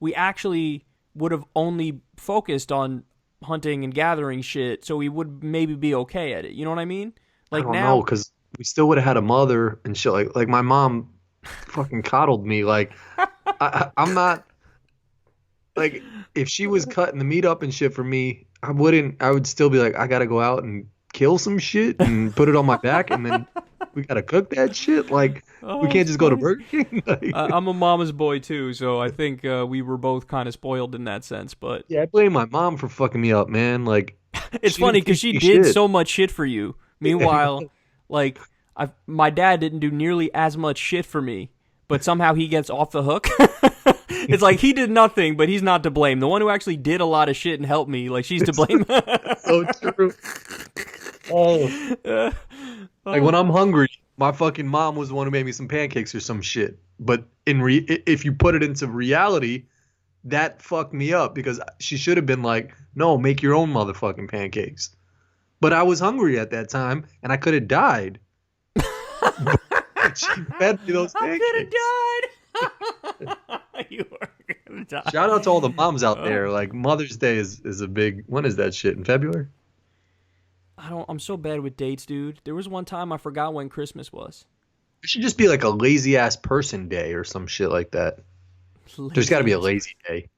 we actually would have only focused on hunting and gathering shit, so we would maybe be okay at it. You know what I mean? Like, I don't know, because we still would have had a mother and shit. Like my mom fucking coddled me. Like, I'm not, like, if she was cutting the meat up and shit for me, I would still be like, I gotta go out and kill some shit and put it on my back, and then we gotta cook that shit. Like, we can't just go to Burger King. Like, I'm a mama's boy too, so I think we were both kind of spoiled in that sense. But yeah, I blame my mom for fucking me up, man. Like, it's funny because she did so much shit for you. Meanwhile, like, my dad didn't do nearly as much shit for me, but somehow he gets off the hook. It's like he did nothing, but he's not to blame. The one who actually did a lot of shit and helped me, like, she's to blame. So true. Oh. Like, when I'm hungry, my fucking mom was the one who made me some pancakes or some shit. But if you put it into reality, that fucked me up, because she should have been like, no, make your own motherfucking pancakes. But I was hungry at that time, and I could have died. She fed me those pancakes. I could have died. You were gonna die. Shout out to all the moms out there. Like, Mother's Day is a big. When is that shit? In February? I'm so bad with dates, dude. There was one time I forgot when Christmas was. It should just be like a lazy ass person day or some shit like that. There's got to be a lazy day.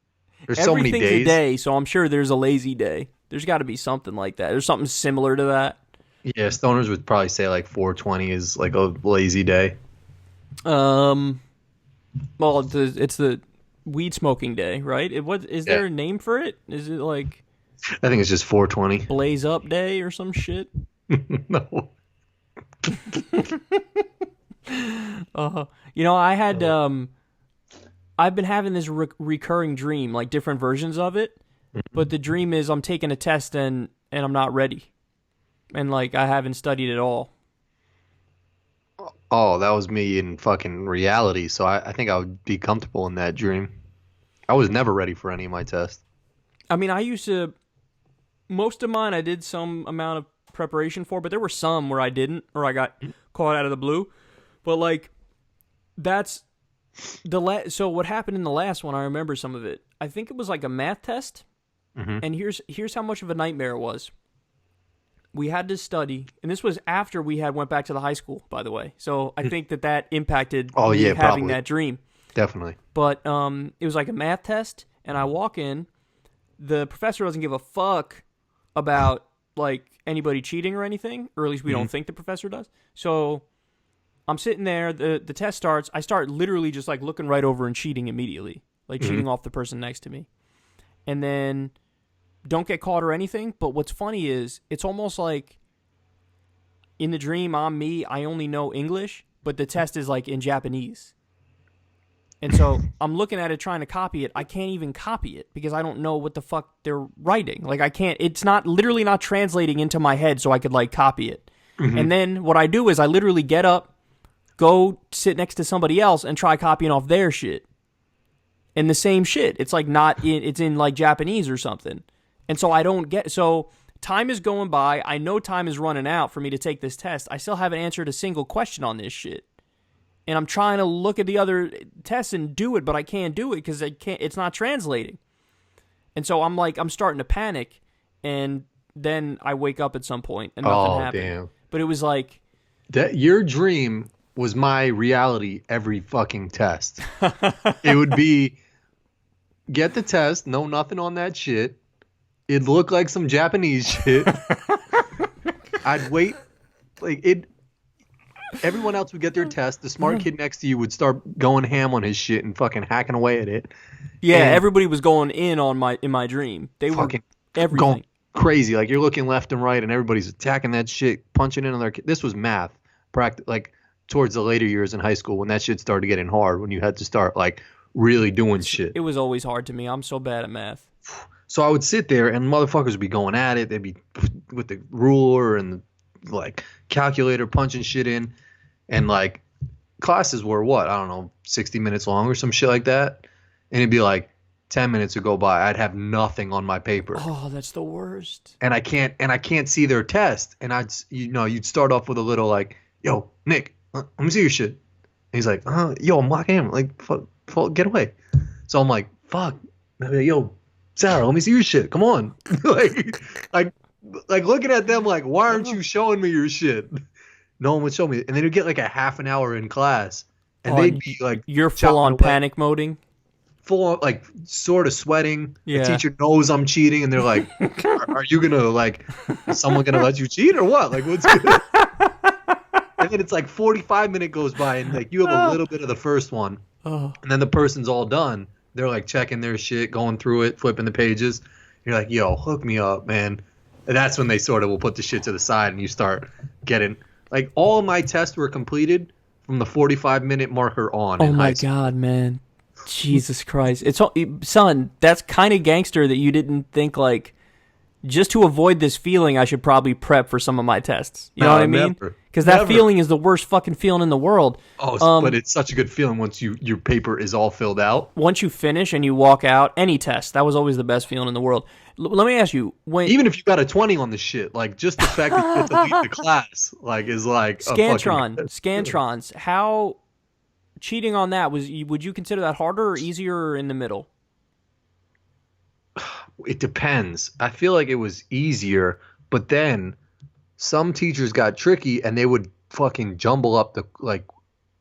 There's so many days. Everything's a day, so I'm sure there's a lazy day. There's got to be something like that. There's something similar to that. Yeah, stoners would probably say like 420 is like a lazy day. Well, it's the weed smoking day, right? Is there a name for it? Is it like? I think it's just 420. Blaze up day or some shit. No. I had I've been having this recurring dream, like different versions of it. But the dream is I'm taking a test and I'm not ready. And like I haven't studied at all. Oh, that was me in fucking reality. So I think I would be comfortable in that dream. I was never ready for any of my tests. I mean, most of mine I did some amount of preparation for, but there were some where I didn't, or I got caught out of the blue. But like, that's so what happened in the last one, I remember some of it. I think it was like a math test. And here's how much of a nightmare it was. We had to study, and this was after we went back to the high school, by the way. So I think that impacted me having probably. that dream. Definitely. But it was like a math test, and I walk in. The professor doesn't give a fuck about like anybody cheating or anything, or at least we don't think the professor does. So I'm sitting there. The test starts. I start literally just like looking right over and cheating immediately, like cheating off the person next to me, and then don't get caught or anything. But what's funny is it's almost like in the dream I'm me. I only know English, but the test is like in Japanese. And so I'm looking at it, trying to copy it. I can't even copy it because I don't know what the fuck they're writing. Like, I can't, it's not literally not translating into my head so I could like copy it. And then what I do is I literally get up, go sit next to somebody else and try copying off their shit. And the same shit. It's like it's in like Japanese or something. And so I don't so time is going by. I know time is running out for me to take this test. I still haven't answered a single question on this shit. And I'm trying to look at the other tests and do it, but I can't do it because it's not translating. And so I'm starting to panic, and then I wake up at some point and nothing happened. Damn. But it was like that. Your dream was my reality every fucking test. It would be get the test, know nothing on that shit. It'd look like some Japanese shit. I'd wait like it. Everyone else would get their test. The smart kid next to you would start going ham on his shit and fucking hacking away at it. Yeah, and everybody was going in my dream. They were everything going crazy. Like, you're looking left and right, and everybody's attacking that shit, punching in on their. This was math. practice, like towards the later years in high school when that shit started getting hard, when you had to start like really doing shit. It was always hard to me. I'm so bad at math. So I would sit there and motherfuckers would be going at it. They'd be with the ruler and the, like calculator punching shit in, and like classes were what, I don't know, 60 minutes long or some shit like that, and it'd be like 10 minutes would go by. I'd have nothing on my paper. Oh, that's the worst. And I can't see their test. And you'd start off with a little like, yo, Nick, let me see your shit. And he's like, yo, I'm locking him. Like, fuck, get away. So I'm like, fuck, yo, Sarah, let me see your shit. Come on. like looking at them like, why aren't you showing me your shit? No one would show me. And then you'd get like a half an hour in class, and they'd be like, you're full on panic moding. Full on, like, sort of sweating. Yeah. The teacher knows I'm cheating, and they're like, are you gonna, like, is someone gonna let you cheat or what? Like, what's good? And then it's like 45 minutes goes by, and like you have a little bit of the first one, and then the person's all done. They're like checking their shit, going through it, flipping the pages. You're like, yo, hook me up, man. And that's when they sort of will put the shit to the side, and you start getting, like, all of my tests were completed from the 45-minute marker on. Oh my God, man. Jesus Christ. Son, that's kind of gangster that you didn't think, like, just to avoid this feeling, I should probably prep for some of my tests. You know what I mean? Because that feeling is the worst fucking feeling in the world. Oh, but it's such a good feeling once your paper is all filled out. Once you finish and you walk out, any test, that was always the best feeling in the world. Let me ask you, even if you got a 20 on the shit, like, just the fact that you get to leave the class, like, is like Scantrons, how cheating on that would you consider that harder or easier or in the middle? It depends. I feel like it was easier, but then some teachers got tricky and they would fucking jumble up the, like,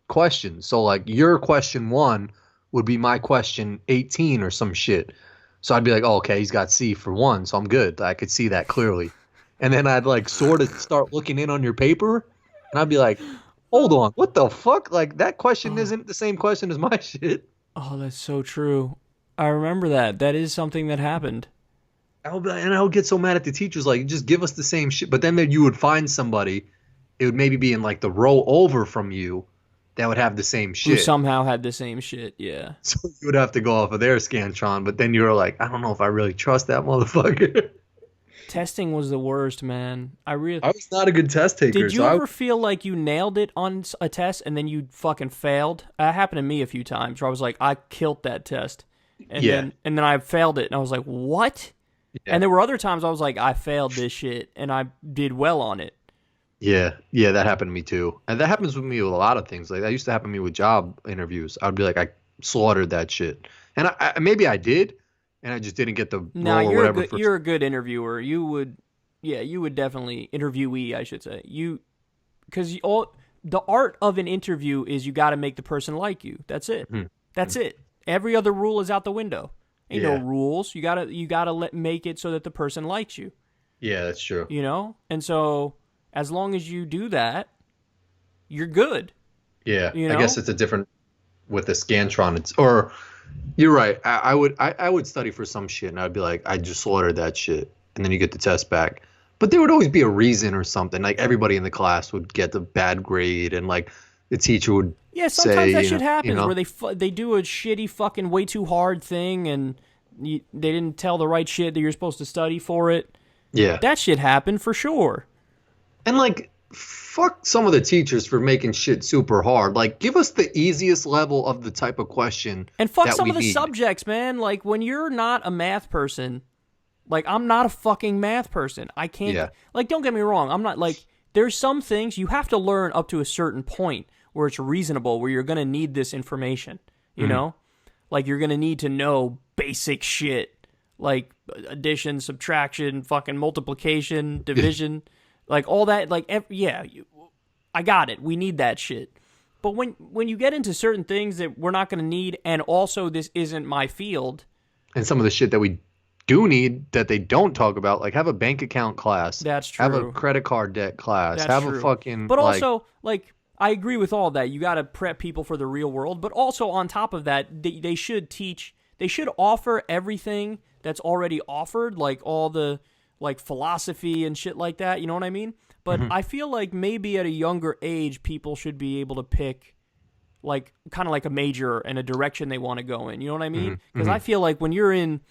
questions. So, like, your question 1 would be my question 18 or some shit. So I'd be like, oh, okay, he's got C for 1, so I'm good. I could see that clearly. And then I'd, like, sort of start looking in on your paper, and I'd be like, hold on, what the fuck? Like, that question isn't the same question as my shit. Oh, that's so true. I remember that. That is something that happened. I would get so mad at the teachers, like, just give us the same shit. But then you would find somebody, it would maybe be in, like, the row over from you, that would have the same shit. Who somehow had the same shit, yeah. So you would have to go off of their Scantron, but then you were like, I don't know if I really trust that motherfucker. Testing was the worst, man. I was not a good test taker. Did you ever feel like you nailed it on a test and then you fucking failed? That happened to me a few times where I was like, I killed that test. And then I failed it, and I was like, what? Yeah. And there were other times I was like, I failed this shit, and I did well on it. Yeah, that happened to me too. And that happens with me with a lot of things. Like, that used to happen to me with job interviews. I'd be like, I slaughtered that shit. And maybe I did, and I just didn't get the role or whatever. You're a good interviewer. You would definitely, interviewee, I should say. Because the art of an interview is you got to make the person like you. That's it. Mm-hmm. That's it. Every other rule is out the window. Ain't no rules. You gotta make it so that the person likes you. Yeah, that's true. You know? And so as long as you do that, you're good. Yeah. You know? I guess it's a different with the Scantron. Or you're right. I would study for some shit and I'd be like, I just slaughtered that shit. And then you get the test back. But there would always be a reason or something. Like, everybody in the class would get the bad grade, and like the teacher would sometimes that shit happens where they do a shitty fucking way too hard thing and they didn't tell the right shit that you're supposed to study for it. Yeah. That shit happened for sure. And like, fuck some of the teachers for making shit super hard. Like, give us the easiest level of the type of question. And fuck some of the subjects, man. Like, when you're not a math person, like, I'm not a fucking math person. I can't, like, don't get me wrong. I'm not, like, there's some things you have to learn up to a certain point where it's reasonable, where you're going to need this information, you know? Like, you're going to need to know basic shit, like addition, subtraction, fucking multiplication, division, like all that, like, I got it. We need that shit. But when you get into certain things that we're not going to need, and also this isn't my field. And some of the shit that we do need that they don't talk about, like, have a bank account class. That's true. Have a credit card debt class. Have a fucking... But also, like, I agree with all that. You got to prep people for the real world. But also, on top of that, they should offer everything that's already offered, like all the like philosophy and shit like that. You know what I mean? But I feel like maybe at a younger age, people should be able to pick like kind of like a major and a direction they want to go in. You know what I mean? Because I feel like when you're in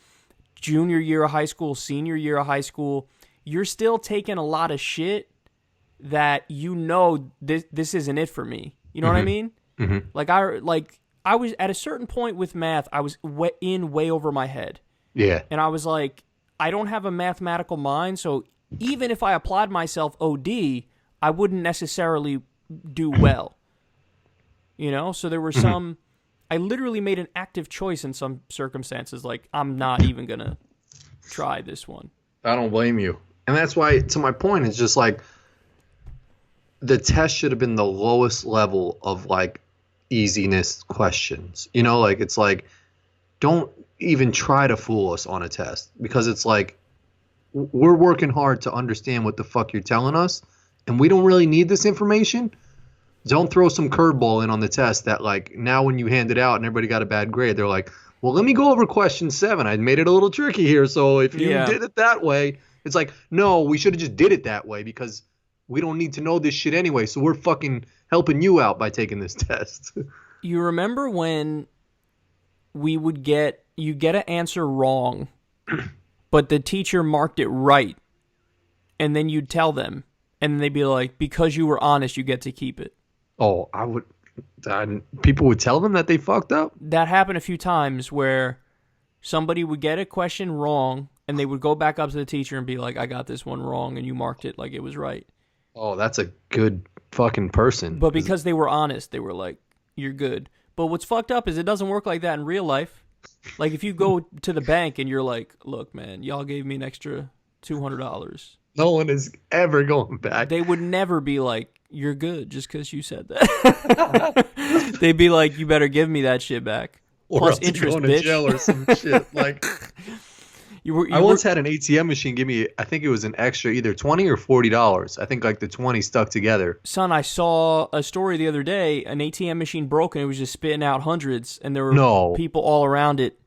junior year of high school, senior year of high school, you're still taking a lot of shit that you know this isn't it for me. You know what I mean? Like I was at a certain point with math, I was way over my head. Yeah. And I was like, I don't have a mathematical mind, so even if I applied myself OD, I wouldn't necessarily do well. You know? So there were some... I literally made an active choice in some circumstances, like, I'm not even going to try this one. I don't blame you. And that's why, to my point, it's just like, the test should have been the lowest level of, like, easiness questions. You know, like, it's like, don't even try to fool us on a test. Because it's like, we're working hard to understand what the fuck you're telling us, and we don't really need this information. Don't throw some curveball in on the test that, like, now when you hand it out and everybody got a bad grade, they're like, well, let me go over question 7. I made it a little tricky here, so if you did it that way, it's like, no, we should have just did it that way because we don't need to know this shit anyway, so we're fucking helping you out by taking this test. You remember when you get an answer wrong, but the teacher marked it right, and then you'd tell them, and they'd be like, because you were honest, you get to keep it. Oh, people would tell them that they fucked up? That happened a few times where somebody would get a question wrong, and they would go back up to the teacher and be like, I got this one wrong, and you marked it like it was right. Oh, that's a good fucking person. But because they were honest, they were like, you're good. But what's fucked up is it doesn't work like that in real life. Like, if you go to the bank and you're like, look, man, y'all gave me an extra $200. No one is ever going back. They would never be like, you're good just because you said that. They'd be like, you better give me that shit back. Or plus else interest, you're going bitch. to jail or some shit. Like, I once had an ATM machine give me, I think it was an extra either $20 or $40. I think like the 20 stuck together. Son, I saw a story the other day. An ATM machine broke and it was just spitting out hundreds, and there were people all around it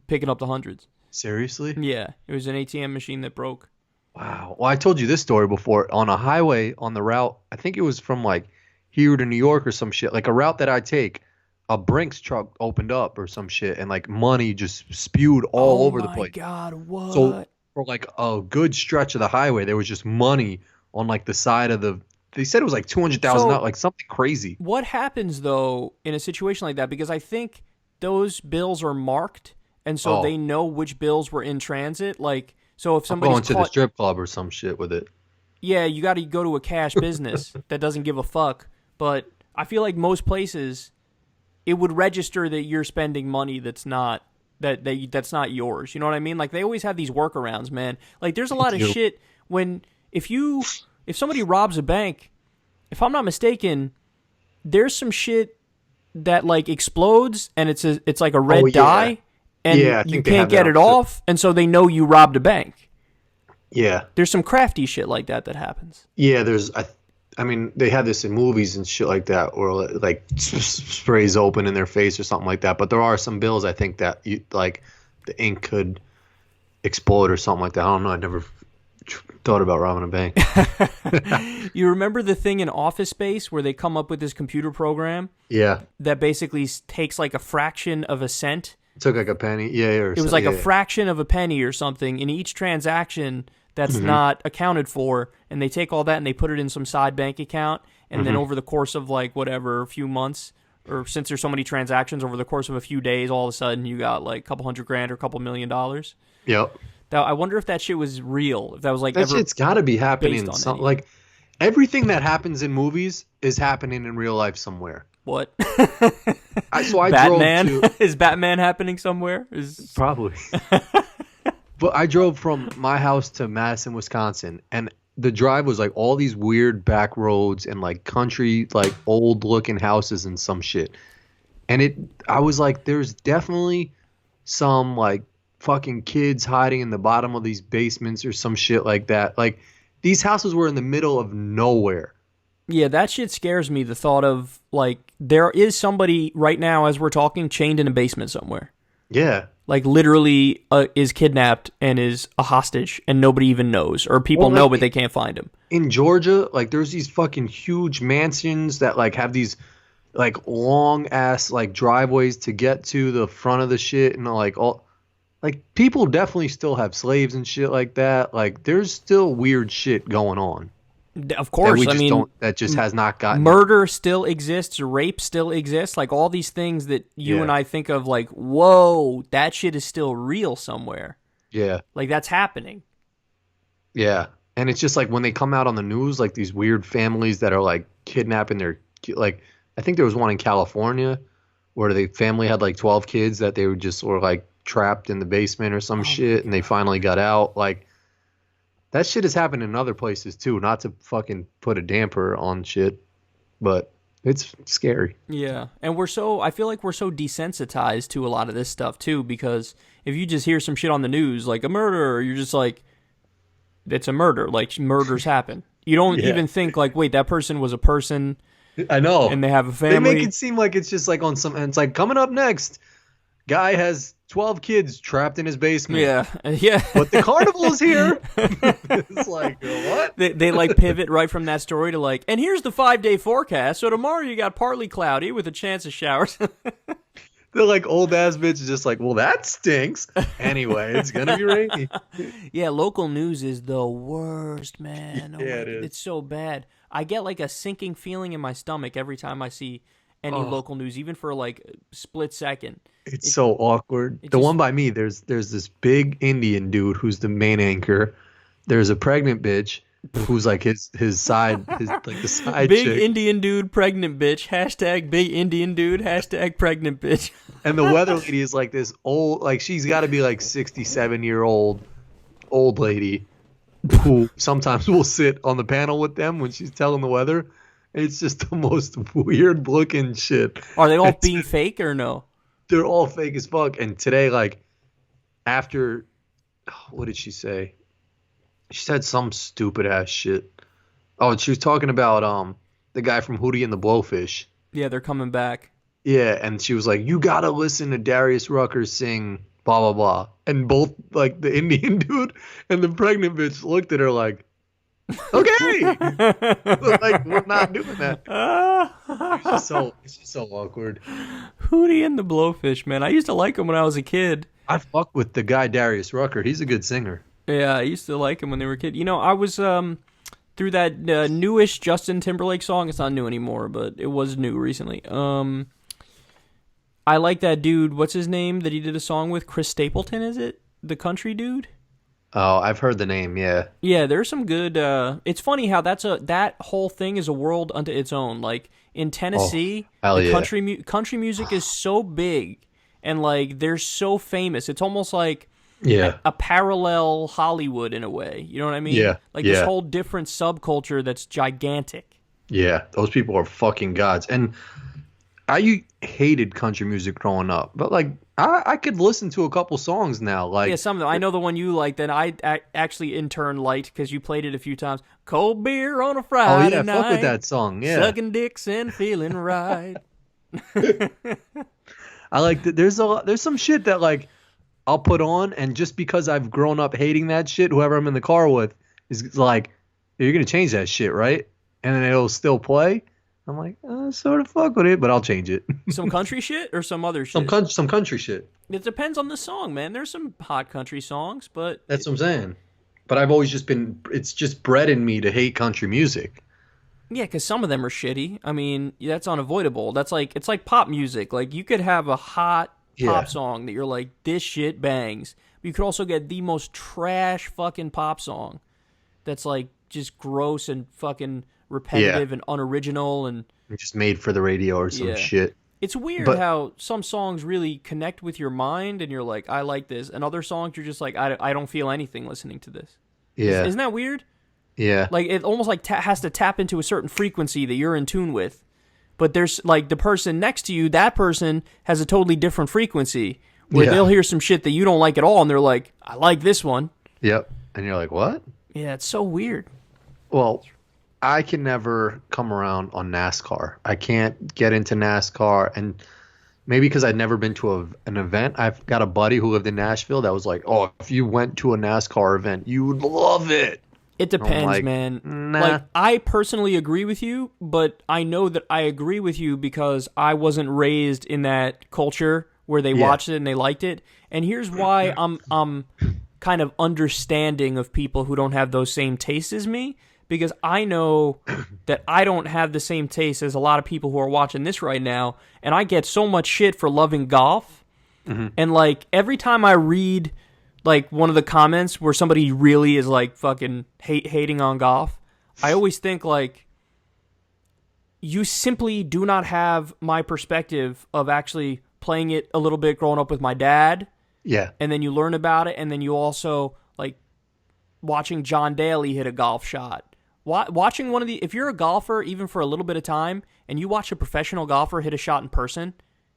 picking up the hundreds. Seriously? Yeah, it was an ATM machine that broke. Wow. Well, I told you this story before. On a highway on the route, I think it was from like here to New York or some shit, like a route that I take, a Brinks truck opened up or some shit, and like money just spewed all over the place. Oh my God, what? So for like a good stretch of the highway, there was just money on like the side of the. They said it was like $200,000, like something crazy. What happens though in a situation like that? Because I think those bills are marked, and so they know which bills were in transit. Like, so if somebody's going to the strip club or some shit with it. Yeah, you got to go to a cash business that doesn't give a fuck. But I feel like most places, it would register that you're spending money that's not that's not yours. You know what I mean? Like, they always have these workarounds, man. Like, there's a lot of shit when if somebody robs a bank, if I'm not mistaken, there's some shit that like explodes and it's like a red dye, and you can't get it off, and so they know you robbed a bank. Yeah, there's some crafty shit like that happens. Yeah, I mean, they have this in movies and shit like that, where like sprays open in their face or something like that. But there are some bills, I think, that like the ink could explode or something like that. I don't know. I never thought about robbing a bank. You remember the thing in Office Space where they come up with this computer program? Yeah. That basically takes like a fraction of a cent. It took like a penny. Yeah. It was like a fraction of a penny or something in each transaction that's not accounted for, and they take all that and they put it in some side bank account, and then over the course of like whatever, a few months, or since there's so many transactions over the course of a few days, all of a sudden you got like a couple $100,000 or a couple $1 million. Yep. Now, I wonder if that shit was real. If that was like that shit's got to be happening. Like everything that happens in movies is happening in real life somewhere. What? I Batman? drove to... Is Batman happening somewhere? Probably. But I drove from my house to Madison, Wisconsin, and the drive was like all these weird back roads and like country, like old looking houses and some shit. And I was like, there's definitely some like fucking kids hiding in the bottom of these basements or some shit like that. Like, these houses were in the middle of nowhere. Yeah, that shit scares me, the thought of, like, there is somebody right now as we're talking chained in a basement somewhere. Yeah. Like literally is kidnapped and is a hostage and nobody even knows, or people Well, know like, but they can't find him. in Georgia, like there's these fucking huge mansions that like have these like long ass like driveways to get to the front of the shit, and like all like people definitely still have slaves and shit like that. Like there's still weird shit going on Of that course, we I just mean, don't that just has not gotten. murder still exists, rape still exists, like all these things that you Yeah. and I think of like, whoa, that shit is still real somewhere. Yeah. Like that's happening. Yeah. And it's just like when they come out on the news, like these weird families that are like kidnapping like I think there was one in California where the family had like 12 kids that they were just were like trapped in the basement or some shit, and they finally got out. Like that shit has happened in other places too, not to fucking put a damper on shit, but it's scary. Yeah. And I feel like we're so desensitized to a lot of this stuff too, because if you just hear some shit on the news, like a murder, you're just like, it's a murder. Like murders happen. You don't Yeah. even think like, wait, that person was a person I know. and they have a They family. make it seem like it's just like on some, and it's like coming up next, guy has 12 kids trapped in his basement. Yeah. Yeah. But the carnival is here. It's like, what? They like pivot right from that story to like, and here's the 5-day forecast. So tomorrow you got partly cloudy with a chance of showers. They're like old ass bitches, just like, well, that stinks. Anyway, it's gonna be rainy. Yeah, local news is the worst, man. Yeah, it is. It's so bad. I get like a sinking feeling in my stomach every time I see any local news, even for like a split second. It's so awkward. The just- one by me, there's this big Indian dude who's the main anchor. There's a pregnant bitch who's like his side, like the side Big chick. Indian dude, pregnant bitch. Hashtag big Indian dude. Hashtag pregnant bitch. And the weather lady is like this old, like she's got to be like 67-year-old old lady who sometimes will sit on the panel with them when she's telling the weather. It's just the most weird looking shit. Are they all being fake or no? They're all fake as fuck. And today, like, after, what did she say? She said some stupid ass shit. Oh, and she was talking about the guy from Hootie and the Blowfish. Yeah, they're coming back. Yeah, and she was like, you gotta listen to Darius Rucker sing blah blah blah. And both like the Indian dude and the pregnant bitch looked at her like, okay. Like, we're not doing that. It's just so awkward. Hootie and the Blowfish, man. I used to like him when I was a kid. I fuck with the guy Darius Rucker. He's a good singer. Yeah, I used to like him when they were a kid. You know, I was through that newish Justin Timberlake song. It's not new anymore, but it was new recently. I like that dude. What's his name that he did a song with? Chris Stapleton, is it? The country dude? Oh, I've heard the name, yeah. Yeah, there's some good. It's funny how that whole thing is a world unto its own. Like in Tennessee, hell the yeah. country music is so big and like they're so famous. It's almost like Yeah. a parallel Hollywood in a way. You know what I mean? Yeah, Like this yeah. whole different subculture that's gigantic. Yeah, those people are fucking gods. And I hated country music growing up, but like I could listen to a couple songs now. Like Yeah, some of them. I know the one you like that I actually in turn liked because you played it a few times. Cold beer on a oh Friday yeah, night. fuck with that song. Yeah, Sucking dicks and feeling right. I like that. There's some shit that like I'll put on, and just because I've grown up hating that shit, whoever I'm in the car with is like, you're gonna change that shit, right? And then it'll still play. I'm like, sort of fuck with it, but I'll change it. Some country shit or some other shit? Some country shit. It depends on the song, man. There's some hot country songs, but That's what I'm saying. But I've always just been, it's just bred in me to hate country music. yeah, because some of them are shitty. I mean, that's unavoidable. That's like it's like pop music. Like you could have a hot pop Yeah. song that you're like, this shit bangs. But you could also get the most trash fucking pop song that's like just gross and fucking repetitive and unoriginal, and Just made for the radio or some Yeah. shit. it's weird But- how some songs really connect with your mind and you're like, I like this, and other songs you're just like, I don't feel anything listening to this. Yeah. Isn't that weird? Yeah. Like it almost like has to tap into a certain frequency that you're in tune with. But there's like the person next to you, that person has a totally different frequency where Yeah. they'll hear some shit that you don't like at all and they're like, I like this one. Yep. And you're like, what? Yeah, it's so weird. Well, I can never come around on NASCAR. I can't get into NASCAR. And maybe because I'd never been to an event. I've got a buddy who lived in Nashville that was like, "Oh, if you went to a NASCAR event, you would love it." It And I'm depends, like, man. nah. Like, I personally agree with you, but I know that I agree with you because I wasn't raised in that culture where they Yeah. watched it and they liked it. And here's why I'm kind of understanding of people who don't have those same tastes as me, because I know that I don't have the same taste as a lot of people who are watching this right now, and I get so much shit for loving golf. And like every time I read like one of the comments where somebody really is like fucking hating on golf, I always think like, you simply do not have my perspective of actually playing it a little bit growing up with my dad, Yeah. and then you learn about it, and then you also like watching John Daly hit a golf shot. Watching one of the, if you're a golfer even for a little bit of time and you watch a professional golfer hit a shot in person,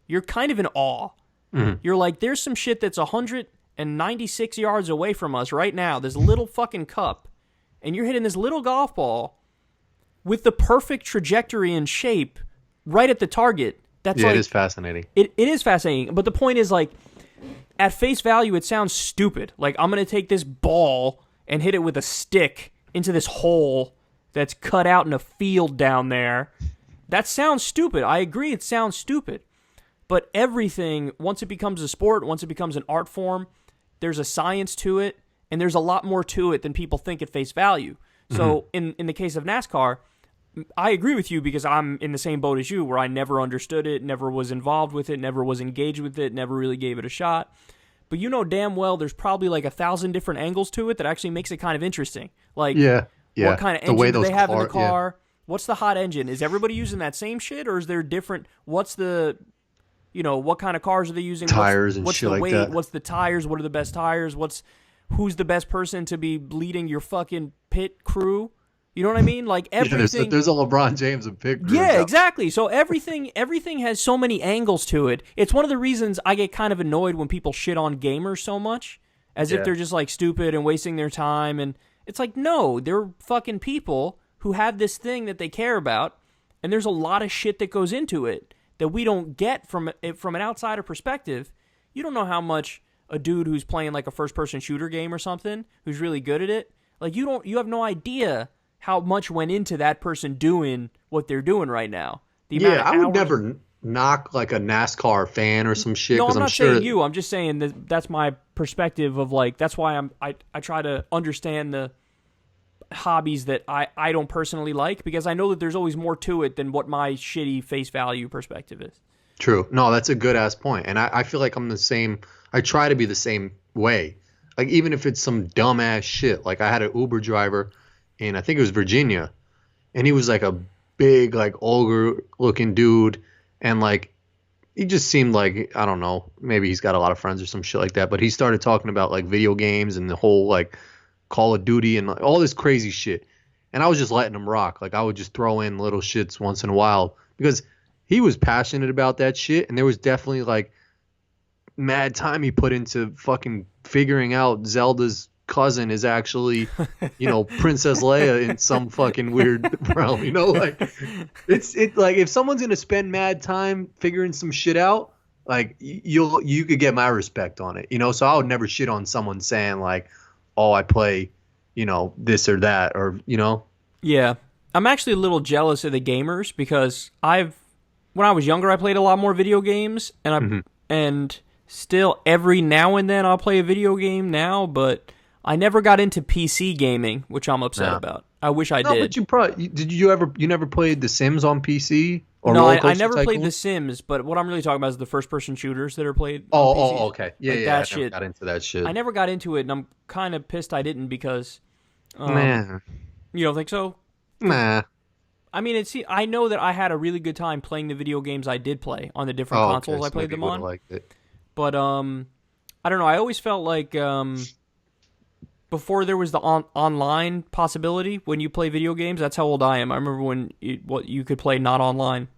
you're kind of in awe. You're like, there's some shit that's 196 yards away from us right now, this little fucking cup, and you're hitting this little golf ball with the perfect trajectory and shape right at the target. That's Yeah, like, it is fascinating. It is fascinating, but the point is, like, at face value, it sounds stupid. Like, I'm going to take this ball and hit it with a stick into this hole that's cut out in a field down there. That sounds stupid. I agree it sounds stupid. But everything, once it becomes a sport, once it becomes an art form, there's a science to it, and there's a lot more to it than people think at face value. So in the case of NASCAR, I agree with you because I'm in the same boat as you, where I never understood it, never was involved with it, never was engaged with it, never really gave it a shot. But you know damn well there's probably like 1,000 different angles to it that actually makes it kind of interesting. Like, Yeah. Yeah. what kind of The way engine do they those have in the car- yeah. car? What's the hot engine? Is everybody using that same shit, or is there different? What's the, what kind of cars are they using? Tires and what's shit the like weight? that. What's the tires? What are the best tires? Who's the best person to be leading your fucking pit crew? You know what I mean? Like Yeah, everything. there's a LeBron James of pick. Yeah, exactly. So everything has so many angles to it. It's one of the reasons I get kind of annoyed when people shit on gamers so much, as if Yeah. they're just like stupid and wasting their time. And it's like, no, they're fucking people who have this thing that they care about, and there's a lot of shit that goes into it that we don't get from an outsider perspective. You don't know how much a dude who's playing like a first-person shooter game or something, who's really good at it, like you have no idea how much went into that person doing what they're doing right now. The amount Yeah, of I would hours- never knock like a NASCAR fan or some shit. No, I'm I'm not sure saying you. I'm just saying that's my perspective of like, that's why I try to understand the hobbies that I don't personally like, because I know that there's always more to it than what my shitty face value perspective is. True. No, that's a good ass point. And I feel like I'm the same. I try to be the same way. Like, even if it's some dumbass shit. Like, I had an Uber driver in, I think it was Virginia, and he was like a big, like, ogre looking dude. And like, he just seemed like, I don't know, maybe he's got a lot of friends or some shit like that. But he started talking about like video games and the whole like Call of Duty and like, all this crazy shit. And I was just letting him rock. Like, I would just throw in little shits once in a while because he was passionate about that shit. And there was definitely like mad time he put into fucking figuring out Zelda's cousin is actually, Princess Leia in some fucking weird realm, like it's like if someone's gonna spend mad time figuring some shit out, like you could get my respect on it, so I would never shit on someone saying like, oh, I play, this or that, or Yeah. I'm actually a little jealous of the gamers because when I was younger, I played a lot more video games, and still every now and then I'll play a video game now, but I never got into PC gaming, which I'm upset about. I wish I did. But you probably you never played The Sims on PC? Or No, Roller I Coaster never played Tycoon? The Sims, but what I'm really talking about is the first-person shooters that are played on Oh, PCs. okay. Yeah, Like yeah. that I never shit. got into that shit. I never got into it, and I'm kind of pissed I didn't because... Nah. You don't think so? Nah. I mean, I know that I had a really good time playing the video games I did play on the different consoles I played them on. Liked it. But I don't know. I always felt like before there was the online possibility when you play video games. That's how old I am. I remember when you could play not online.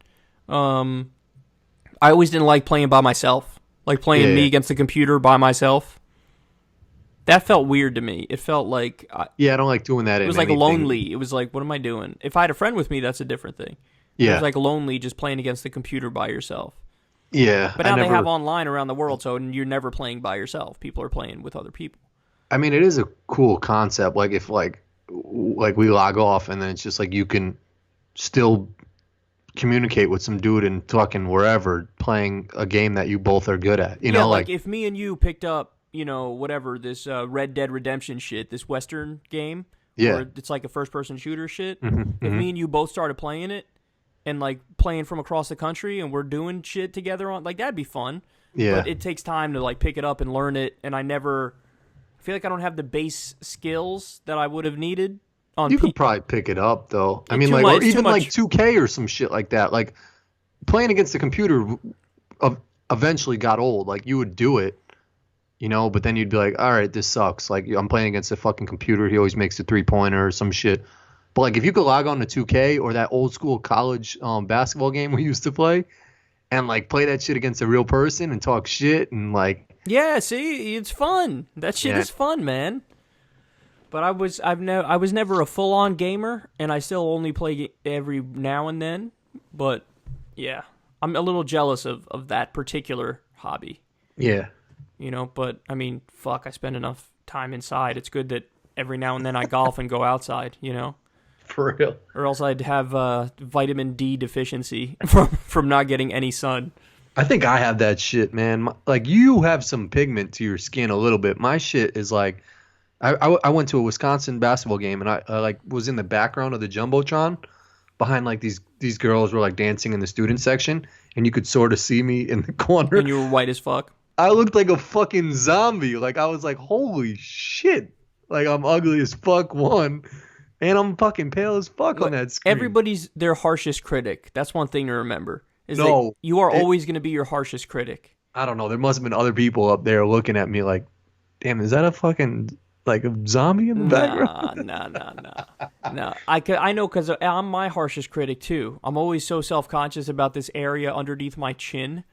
I always didn't like playing by myself, like playing me against the computer by myself. That felt weird to me. It felt like I don't like doing that. It was like lonely. It was like, what am I doing? If I had a friend with me, that's a different thing. It was like lonely just playing against the computer by yourself. Yeah, But I now they have never. online around the world, so you're never playing by yourself. People are playing with other people. I mean, it is a cool concept. Like if like we log off and then it's just like you can still communicate with some dude in fucking wherever playing a game that you both are good at. You Yeah, know, like like if me and you picked up, whatever this Red Dead Redemption shit, this Western game, yeah. where it's like a first-person shooter shit. If Hmm. me and you both started playing it and like playing from across the country, and we're doing shit together on, like that'd be fun. But Yeah. it takes time to like pick it up and learn it, and I feel like I don't have the base skills that I would have needed on You could probably pick it up though. I mean, too like, much. or It's too even like much. 2K or some shit like that. Like playing against the computer eventually got old. Like you would do it, but then you'd be like, all right, this sucks. Like I'm playing against a fucking computer. He always makes a 3-pointer or some shit. But like if you could log on to 2K or that old school college basketball game we used to play and like play that shit against a real person and talk shit and like, Yeah, see, it's fun. That shit yeah, is fun, man. But I was never a full on gamer, and I still only play every now and then. But yeah, I'm a little jealous of that particular hobby, yeah, But I mean, fuck, I spend enough time inside. It's good that every now and then I golf and go outside. for real. Or else I'd have vitamin D deficiency from not getting any sun. I think I have that shit, man. Like you have some pigment to your skin a little bit. My shit is like, I went to a Wisconsin basketball game and I like was in the background of the jumbotron behind like these girls were like dancing in the student section and you could sort of see me in the corner. And you were white as fuck. I looked like a fucking zombie. Like I was like, holy shit! Like I'm ugly as fuck one, and I'm fucking pale as fuck on that screen. Everybody's their harshest critic. That's one thing to remember. Is that No, you are always going to be your harshest critic. I don't know. There must have been other people up there looking at me like, damn, is that a fucking like a zombie in the background? Nah. I know because I'm my harshest critic too. I'm always so self conscious about this area underneath my chin.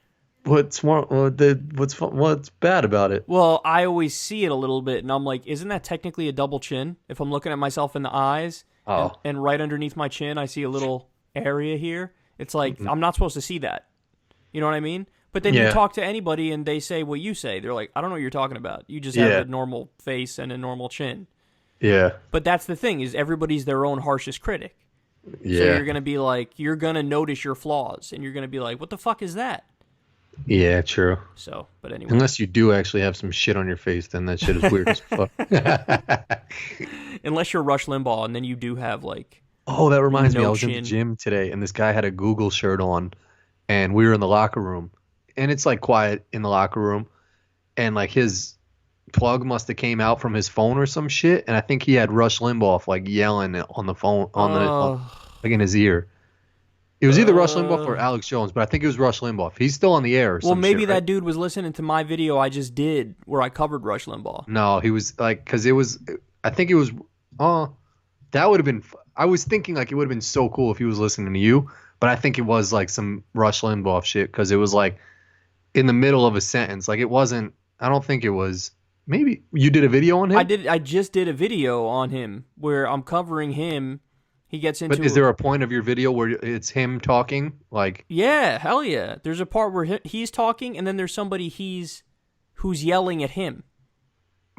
What's wrong? What's bad about it? Well, I always see it a little bit, and I'm like, isn't that technically a double chin? If I'm looking at myself in the eyes, Oh, and right underneath my chin, I see a little area here. It's like I'm not supposed to see that. You know what I mean? But then you yeah, talk to anybody, and they say what you say. They're like, I don't know what you're talking about. You just have yeah, a normal face and a normal chin. yeah, But that's the thing is everybody's their own harshest critic. So yeah, you're gonna be like, you're gonna notice your flaws, and you're gonna be like, what the fuck is that? yeah. True. So, but anyway, Unless you do actually have some shit on your face, then that shit is weird as fuck. unless you're Rush Limbaugh, and then you do have like Oh, that reminds me. I no was in the chin. gym today, and this guy had a Google shirt on, and we were in the locker room, and it's like quiet in the locker room, and like his plug must have came out from his phone or some shit, and I think he had Rush Limbaugh like yelling on the phone like in his ear. It was either Rush Limbaugh or Alex Jones, but I think it was Rush Limbaugh. He's still on the air or Well, some maybe shit, that right? dude was listening to my video I just did where I covered Rush Limbaugh. No, he was like, because it was, I think it was, that would have been, I was thinking like it would have been so cool if he was listening to you, but I think it was like some Rush Limbaugh shit because it was like in the middle of a sentence. Like it wasn't, I don't think it was, maybe you did a video on him? I just did a video on him where I'm covering him. He gets into But is there a point of your video where it's him talking? Like, Yeah, hell yeah. There's a part where he's talking, and then there's somebody who's yelling at him.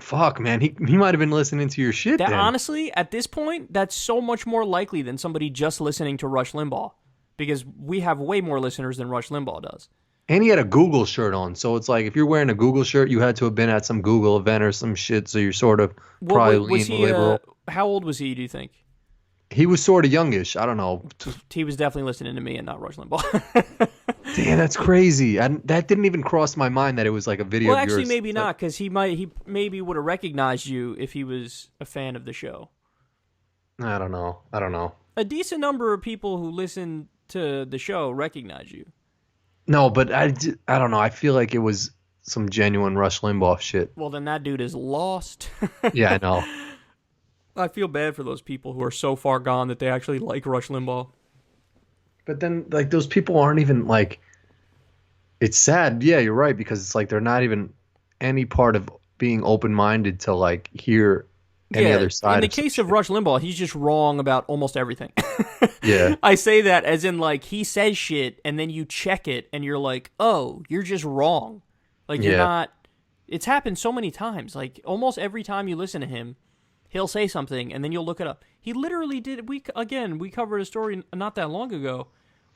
fuck, man, he might have been listening to your shit That then. honestly, at this point, that's so much more likely than somebody just listening to Rush Limbaugh, because we have way more listeners than Rush Limbaugh does. And he had a Google shirt on, so it's like if you're wearing a Google shirt, you had to have been at some Google event or some shit, so you're sort of probably Was lean he? liberal. How old was he? Do you think? He was sort of youngish. I don't know. He was definitely listening to me and not Rush Limbaugh. Damn, that's crazy. That didn't even cross my mind that it was like a video Well, of actually, yours. maybe not, because he maybe would have recognized you if he was a fan of the show. I don't know. A decent number of people who listen to the show recognize you. No, but I don't know. I feel like it was some genuine Rush Limbaugh shit. Well, then that dude is lost. Yeah, I know. I feel bad for those people who are so far gone that they actually like Rush Limbaugh. But then, like, those people aren't even like. It's sad. Yeah, you're right because it's like they're not even any part of being open-minded to like hear any Yeah, other side. in the of some case of shit. Rush Limbaugh, he's just wrong about almost everything. Yeah. I say that as in, like, he says shit, and then you check it, and you're like, oh, you're just wrong. Like, you're Yeah. not... It's happened so many times. Like, almost every time you listen to him, he'll say something, and then you'll look it up. He literally did... We covered a story not that long ago.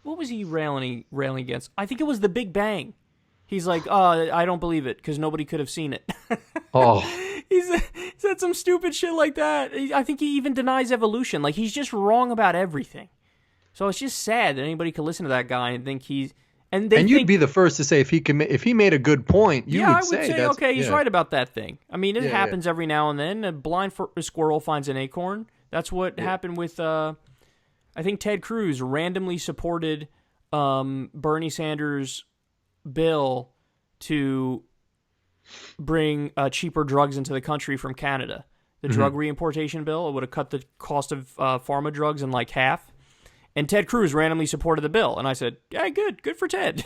What was he railing against? I think it was the Big Bang. He's like, I don't believe it, because nobody could have seen it. Oh. He said some stupid shit like that. I think he even denies evolution. Like, he's just wrong about everything. So it's just sad that anybody could listen to that guy and think he's... And you'd be the first to say if he made a good point, you would I would say say that's, okay, he's right about that thing. I mean, it Yeah, happens every now and then. A blind squirrel finds an acorn. That's what happened with, I think Ted Cruz randomly supported Bernie Sanders' bill to bring cheaper drugs into the country from Canada. The drug reimportation bill, it would have cut the cost of pharma drugs in like half. And Ted Cruz randomly supported the bill. And I said, yeah, good for Ted.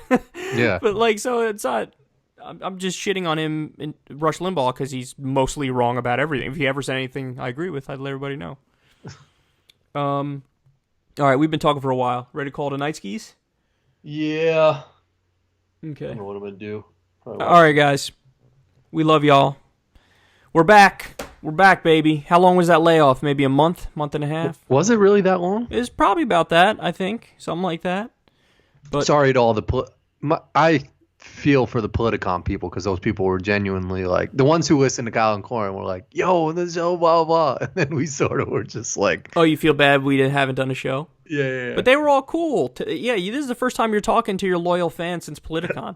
Yeah. But, like, so it's not... I'm just shitting on him in Rush Limbaugh because he's mostly wrong about everything. If he ever said anything I agree with, I'd let everybody know. All right, we've been talking for a while. Ready to call it a night skis? Yeah. Okay. I don't know what I'm gonna do. All right, guys. We love y'all. We're back. We're back, baby. How long was that layoff? Maybe a month and a half? Was it really that long? It was probably about that, I think. Something like that. But Sorry to all the I feel for the Politicon people because those people were genuinely like the ones who listened to Kyle and Corin were like, "Yo, the show, blah blah," and then we sort of were just like, oh, you feel bad we haven't done a show? Yeah. But they were all cool. This is the first time you're talking to your loyal fans since Politicon.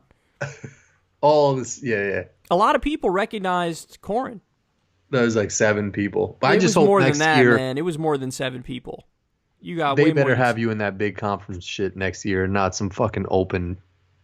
All this, yeah. A lot of people recognized Corin. That was like 7 people. But I It just was hope more next than that, year man. It was more than 7 people. You got they way better more have you in that big conference shit next year, not some fucking open.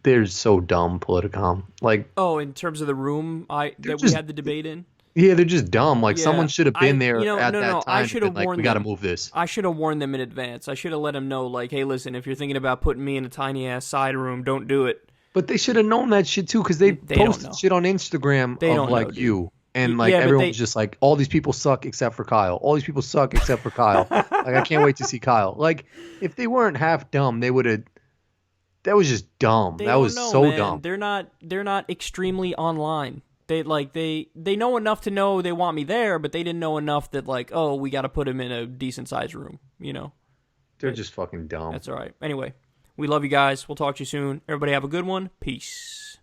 They're so dumb, Politicon. Like, oh, in terms of the room that we just- had the debate in. yeah, they're just dumb. Like Yeah, someone should have been there no, at that time. I should have like, warned we got to them. move this. I should have warned them in advance. I should have let them know, like, hey, listen, if you're thinking about putting me in a tiny ass side room, don't do it. But they should have known that shit too, because they don't know. posted shit on Instagram They of don't like know, dude. you. And like Yeah, but everyone was just like, all these people suck except for Kyle. All these people suck except for Kyle. Like, I can't wait to see Kyle. Like, if they weren't half dumb, they would have. That was just dumb. They That don't was know, so man. dumb. They're not extremely online. They know enough to know they want me there, but they didn't know enough that, like, oh, we got to put him in a decent sized room. You know, They're just fucking dumb. that's all right. Anyway, we love you guys. We'll talk to you soon. Everybody have a good one. Peace.